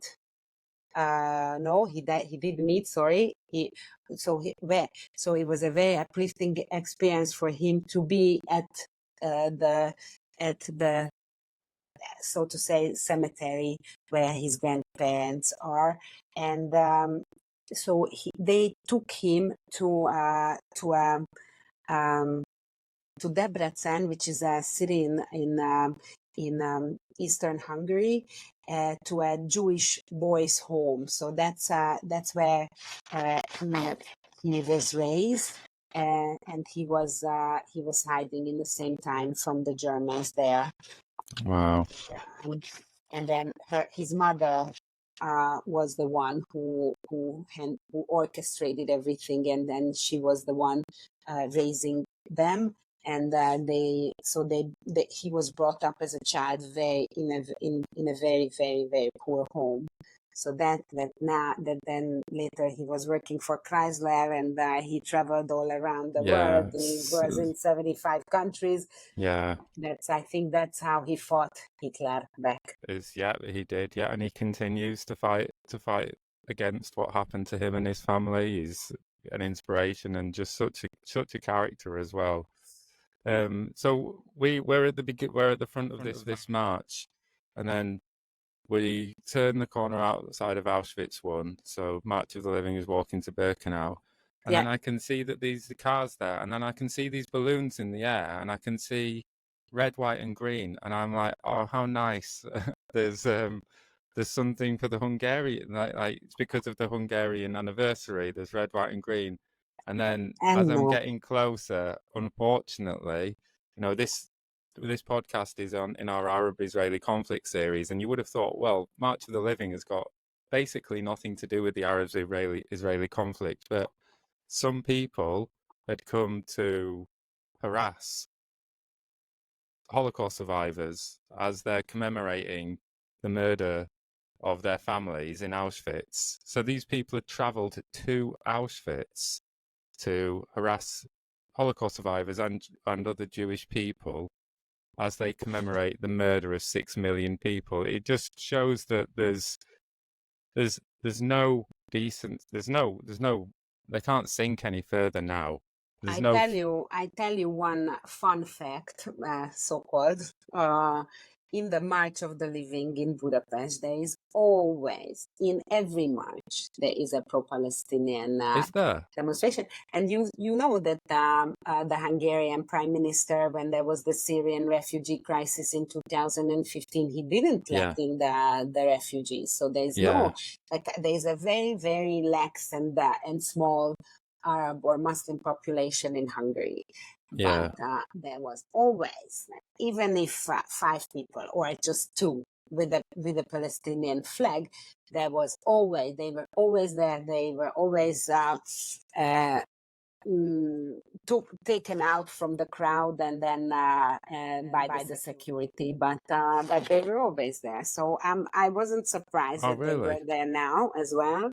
No, he did meet, sorry. So it was a very uplifting experience for him to be at the so to say, cemetery where his grandparents are, and so they took him um, to Debrecen, which is a city in eastern Hungary, to a Jewish boys' home. So that's where he was raised. And he was hiding in the same time from the Germans there. wow. And then his mother was the one who orchestrated everything, and then she was the one raising them. And he was brought up as a child in a very, very, very poor home. So that then later he was working for Chrysler, and he traveled all around the world. Yeah, He was in 75 countries. yeah. I think that's how he fought Hitler back. Yeah, he did. Yeah, and he continues to fight against what happened to him and his family. He's an inspiration and just such a character as well. So we're at the front of this march, and then we turn the corner outside of Auschwitz one. So March of the Living is walking to Birkenau, and Yeah, then I can see that the cars there, and then I can see these balloons in the air, and I can see red, white, and green, and I'm like, oh, how nice! There's something for the Hungarian, like it's because of the Hungarian anniversary. There's red, white, and green, and then as and I'm no. getting closer, unfortunately, this podcast is in our Arab-Israeli conflict series, and you would have thought, well, March of the Living has got basically nothing to do with the Arab-Israeli conflict, but some people had come to harass Holocaust survivors as they're commemorating the murder of their families in Auschwitz. So these people had travelled to Auschwitz to harass Holocaust survivors and other Jewish people as they commemorate the murder of 6 million people. It just shows that there's no decent. There's no. They can't sink any further now. There's I no. tell you one fun fact, so-called. In the March of the Living in Budapest, there is always, in every march, there is a pro-Palestinian Is there? demonstration. And you know that the Hungarian Prime Minister, when there was the Syrian refugee crisis in 2015, he didn't let Yeah. in the refugees. So there's Yeah. there's a very, very lax and small Arab or Muslim population in Hungary. Yeah. But there was always, even if 5 people or just 2 with a Palestinian flag, they were always there. They were always taken out from the crowd and then by the security, but they were always there. So I wasn't surprised Oh, that they really? were there now as well.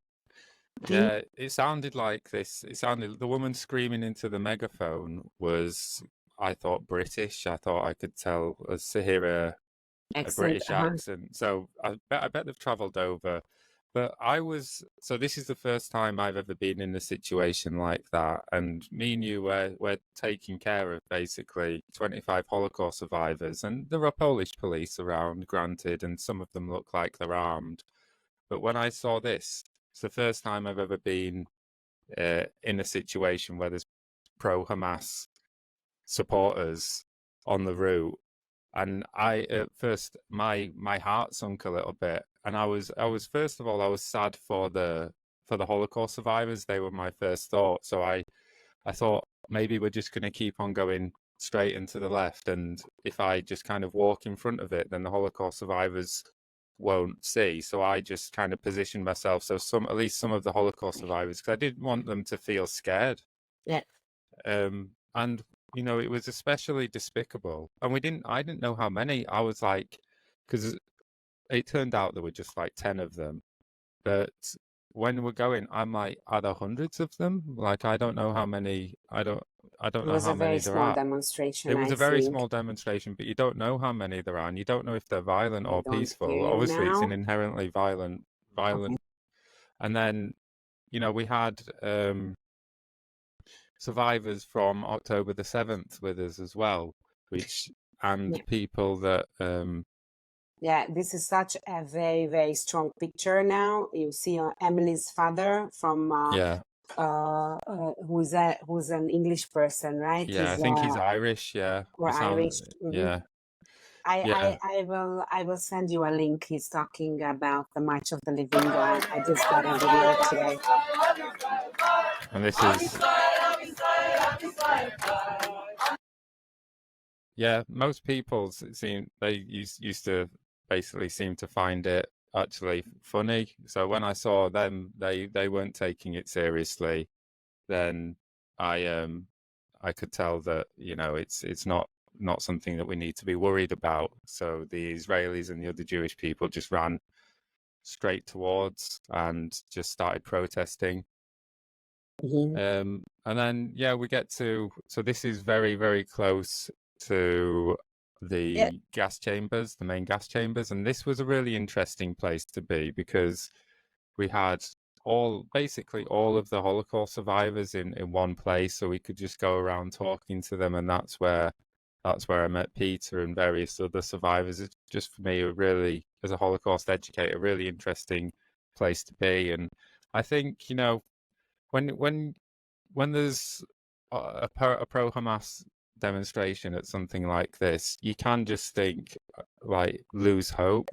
Yeah, it sounded like this. It sounded the woman screaming into the megaphone was, I thought, British. I thought I could tell to hear a Accent. British accent. So I bet they've travelled over. But so this is the first time I've ever been in a situation like that. And me and you we're taking care of basically 25 Holocaust survivors. And there are Polish police around, granted, and some of them look like they're armed. But when I saw this, it's the first time I've ever been in a situation where there's pro-Hamas supporters on the route, and I at first my heart sunk a little bit, and I was first of all I was sad for the Holocaust survivors. They were my first thought. So I thought maybe we're just going to keep on going straight and to the left, and if I just kind of walk in front of it, then the Holocaust survivors won't see. So I just kind of positioned myself so at least some of the Holocaust survivors, because I didn't want them to feel scared. Yeah. And it was especially despicable. And I didn't know how many. I was like, because it turned out there were just like 10 of them. But when we're going, I'm like, are there hundreds of them? Like, I don't know how many. I don't It know was how a very many there small are. demonstration, It was I a very think. small demonstration, but you don't know how many there are, and you don't know if they're violent I or don't peaceful. hear you Obviously, it's now. an inherently violent. Okay. And then, we had survivors from October the 7th with us as well, and Yeah. people that Yeah, this is such a very, very strong picture now. You see Emily's father from yeah, who's an English person, right? yeah, I think he's Irish. Yeah, Or you sound. Irish. Mhm. Yeah, yeah. I will send you a link. He's talking about the March of the Living. I just got a video today. And this is. Yeah, most people used to basically seem to find it actually funny. So when I saw them, they weren't taking it seriously. Then I could tell that it's not something that we need to be worried about. So the Israelis and the other Jewish people just ran straight towards and just started protesting. Mm-hmm. And then we get to, so this is very, very close to Yeah. the gas chambers, the main gas chambers, and this was a really interesting place to be because we had basically all of the Holocaust survivors in one place, so we could just go around talking to them, and that's where I met Peter and various other survivors. It's just, for me, as a Holocaust educator, a really interesting place to be. And I think when there's a pro Hamas demonstration at something like this, you can just think like lose hope.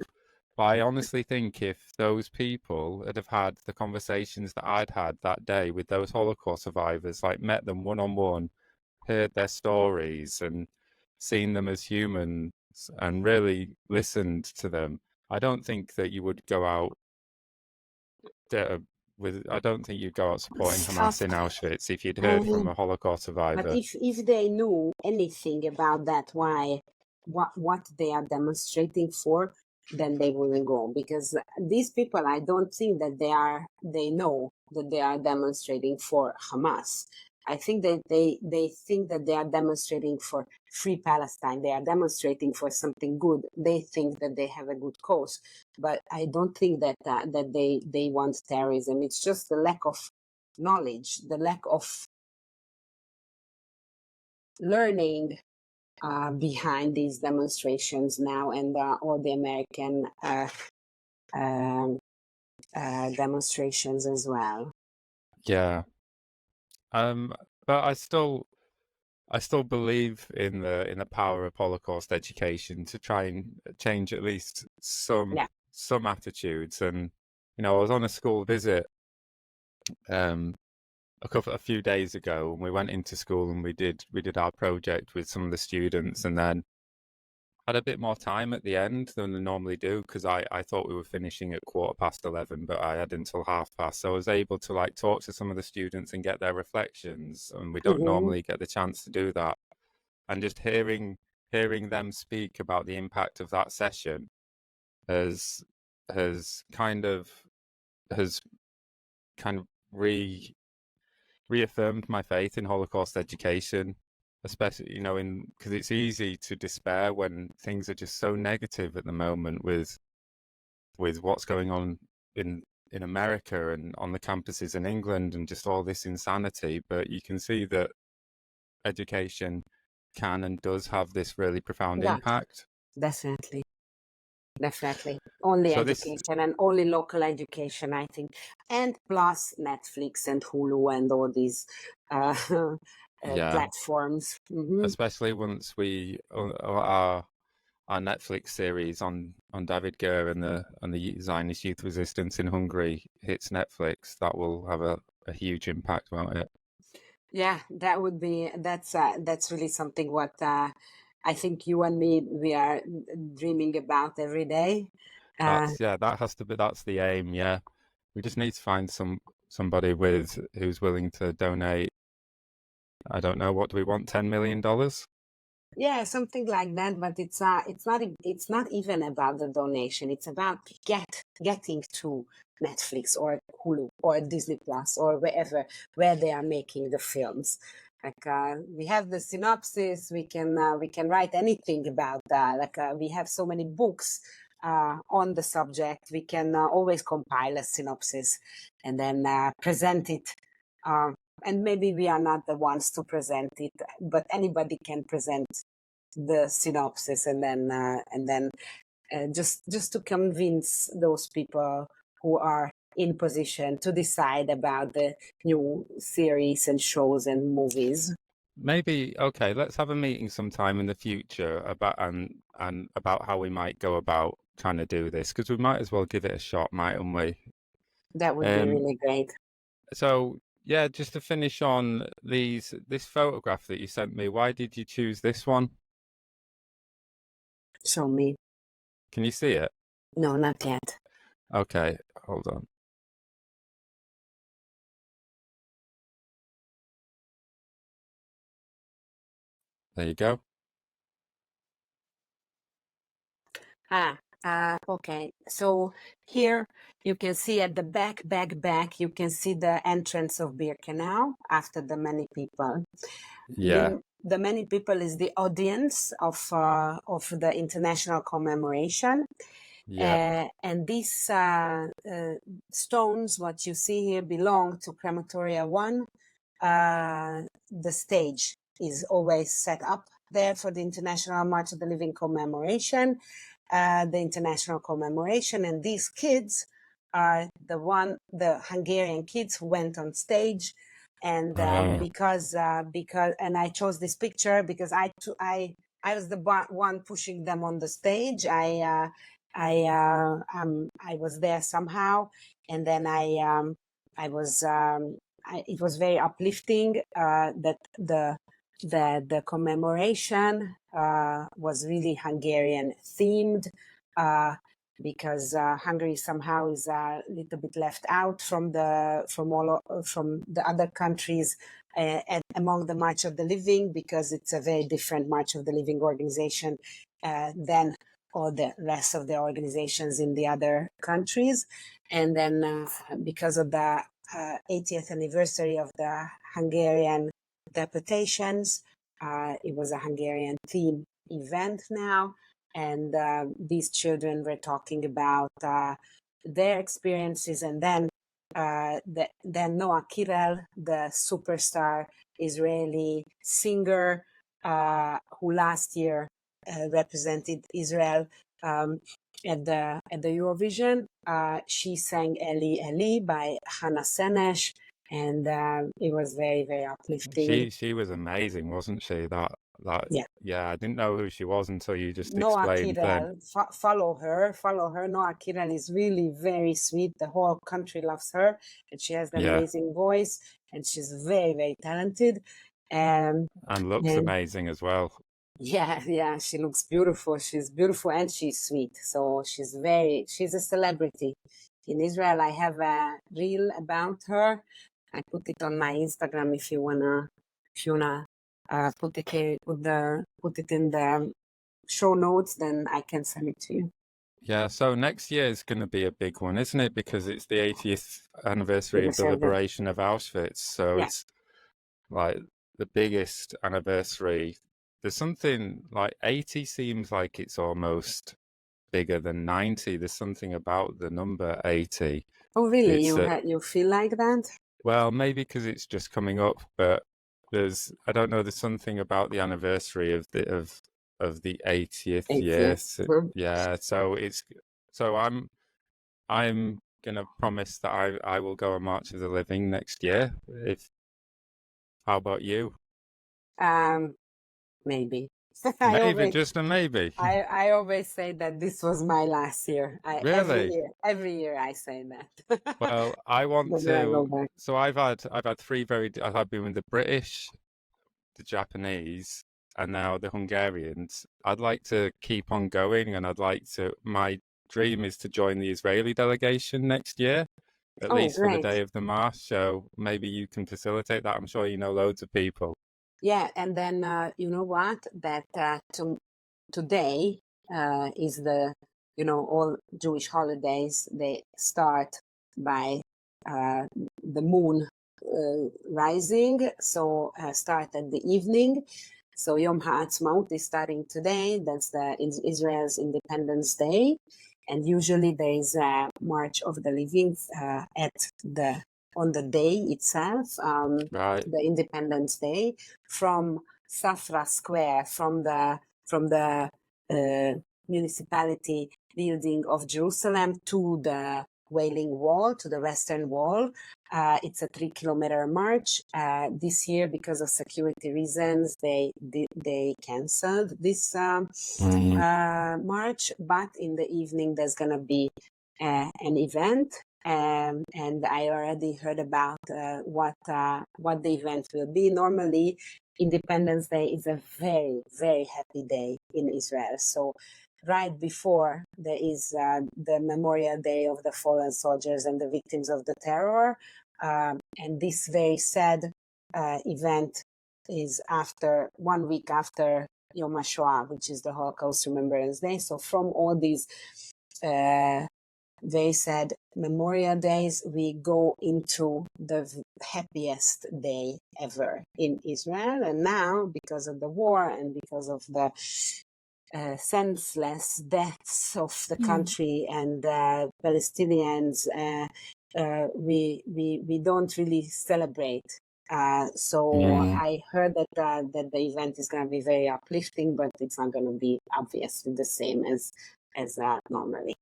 But I honestly think if those people had have had the conversations that I'd had that day with those Holocaust survivors, like met them one on one, heard their stories and seen them as humans and really listened to them, I don't think that you would go out I don't think you'd go out supporting Hamas in Auschwitz if you'd heard from a Holocaust survivor. But if they knew anything about that, what they are demonstrating for, then they wouldn't go, because these people, I don't think that they know that they are demonstrating for Hamas. I think that they think that they are demonstrating for free Palestine. They are demonstrating for something good. They think that they have a good cause, but I don't think that that they want terrorism. It's just the lack of knowledge, the lack of learning behind these demonstrations now, and all the American um, demonstrations as well. Yeah. But I still believe in the power of Holocaust education to try and change at least Yeah. some attitudes. And I was on a school visit um a few days ago, and we went into school and we did our project with some of the students, and then had a bit more time at the end than I normally do, because I thought we were finishing at 11:15, but I had until past. So I was able to like talk to some of the students and get their reflections, and we don't Mm-hmm. normally get the chance to do that. And just hearing them speak about the impact of that session has has kind of has kind of reaffirmed my faith in Holocaust education, especially in because it's easy to despair when things are just so negative at the moment with what's going on in America and on the campuses in England and just all this insanity. But you can see that education can and does have this really profound Yeah, impact. definitely. Definitely. Only So this, education and only local education, I think. And plus Netflix and Hulu and all these yeah, platforms. Mm-hmm. especially once we our Netflix series on David Ger and the Zionist youth resistance in Hungary hits Netflix, that will have a huge impact, won't it? Yeah, that would be, that's really something what I think you and me, we are dreaming about every day. That's the aim. Yeah, we just need to find somebody who's willing to donate. I don't know, what do we want? $10 million? Yeah, something like that, but it's not even about the donation. It's about getting to Netflix or Hulu or Disney Plus or where they are making the films. Like we have the synopsis, we can write anything about that. Like we have so many books on the subject. We can always compile a synopsis and then present it. And maybe we are not the ones to present it, but anybody can present the synopsis, and then just to convince those people who are in position to decide about the new series and shows and movies. Maybe, okay, let's have a meeting sometime in the future about and about how we might go about trying to do this, because we might as well give it a shot, mightn't we? That would be Um, really great. so yeah, just to finish on this photograph that you sent me, why did you choose this one? Show me. Can you see it? No, not yet. Okay, hold on. There you go. Okay. So here you can see at the back, you can see the entrance of Birkenau after the many people. Yeah, The many people is the audience of the international commemoration. yeah. And these stones, what you see here, belong to Crematoria 1. The stage is always set up there for the International March of the Living commemoration, the international commemoration. And these kids are the Hungarian kids who went on stage. And because and I chose this picture because I was the one pushing them on the stage. I was there somehow, and then I was it was very uplifting that the commemoration was really Hungarian themed, because Hungary somehow is a little bit left out from the other countries and among the March of the Living, because it's a very different March of the Living organization than all the rest of the organizations in the other countries. And then because of the 80th anniversary of the Hungarian deportations. It was a Hungarian theme event now, and these children were talking about their experiences, and then Noah Kirel, the superstar Israeli singer, who last year represented Israel at the Eurovision. She sang Eli Eli by Hannah Senesh, and it was very, very uplifting. She was amazing, wasn't she? That Yeah. yeah, I didn't know who she was until you just Noah explained then. Kirel, follow her. Noah Kirel is really very sweet. The whole country loves her, and she has an Yeah, amazing voice, and she's very, very talented. and looks And amazing as well. yeah, she looks beautiful. She's beautiful and she's sweet. So she's a celebrity. In Israel, I have a reel about her. I put it on my Instagram if you wanna put it in the show notes, then I can send it to you. Yeah, so next year is going to be a big one, isn't it? Because it's the 80th anniversary of the liberation of Auschwitz. So Yeah. it's like the biggest anniversary. There's something like 80 seems like it's almost bigger than 90. There's something about the number 80. Oh, really? It's You feel like that? well, maybe because it's just coming up, but I don't know, there's something about the anniversary of the 80th year. 80th. Yeah, so I'm gonna promise that I will go on March of the Living next year. How about you? Maybe. Maybe, just a maybe. I always say that this was my last year. Really? Every year I say that. Well, I want Then I go to. back. So I've had three I've been with the British, the Japanese, and now the Hungarians. I'd like to keep on going, and my dream is to join the Israeli delegation next year, at Oh, least for the great. day of the march. So maybe you can facilitate that. I'm sure you know loads of people. Yeah, and then you know what? That today is all Jewish holidays. They start by the moon rising, so start at the evening. So Yom HaAtzmaut is starting today. That's Israel's Independence Day, and usually there is a March of the Living on the day itself, Right. the Independence Day, from Safra Square, from the municipality building of Jerusalem to the Wailing Wall, to the Western Wall. It's a 3-kilometer march. This year, because of security reasons, they canceled this march. But in the evening, there's gonna be an event, and I already heard about what the event will be. Normally, Independence Day is a very, very happy day in Israel. So right before there is the Memorial Day of the fallen soldiers and the victims of the terror. And this very sad event is after 1 week after Yom HaShoah, which is the Holocaust Remembrance Day. So from all these very sad Memorial Days, we go into the happiest day ever in Israel. And now, because of the war and because of the senseless deaths of the country and Palestinians, we don't really celebrate. So I heard that that the event is going to be very uplifting, but it's not going to be obviously the same as normally.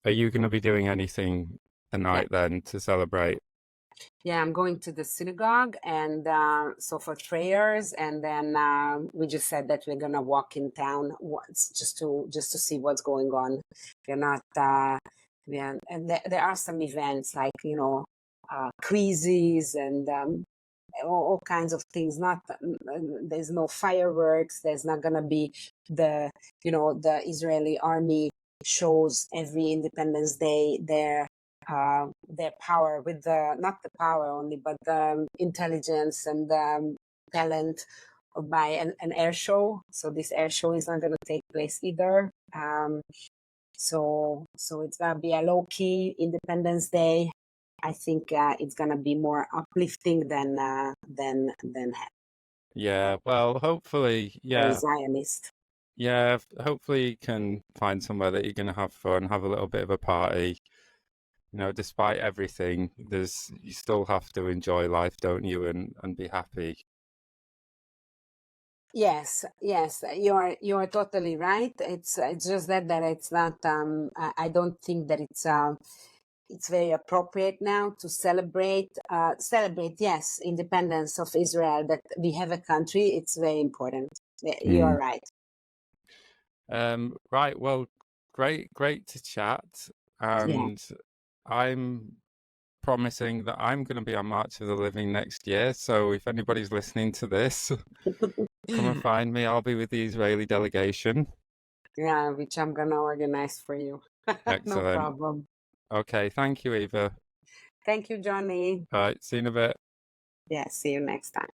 Are you going to be doing anything tonight then to celebrate? Yeah, I'm going to the synagogue, and so for prayers, and then we just said that we're gonna walk in town once just to see what's going on. We're not, and there are some events like quizzes and all kinds of things. Not there's no fireworks. There's not gonna be the Israeli army shows every Independence Day their power with not the power only, but the intelligence and talent by an air show. So this air show is not going to take place either. So it's going to be a low key Independence Day. I think it's gonna be more uplifting than Yeah, well, hopefully, very yeah, Zionist. yeah, hopefully you can find somewhere that you're going to have fun, have a little bit of a party. You know, despite everything, you still have to enjoy life, don't you, and be happy. Yes, yes, you're totally right. It's just that it's not. I don't think that it's very appropriate now to celebrate. Yes, independence of Israel. That we have a country. It's very important. You're Mm. right. Right, well, great to chat, Yeah. and I'm promising that I'm going to be on March of the Living next year. So if anybody's listening to this, come and find me. I'll be with the Israeli delegation. Yeah, which I'm gonna organize for you. No Excellent. problem. Okay, thank you, Eva. Thank you, Johnny. All right, see you in a bit. Yeah, see you next time.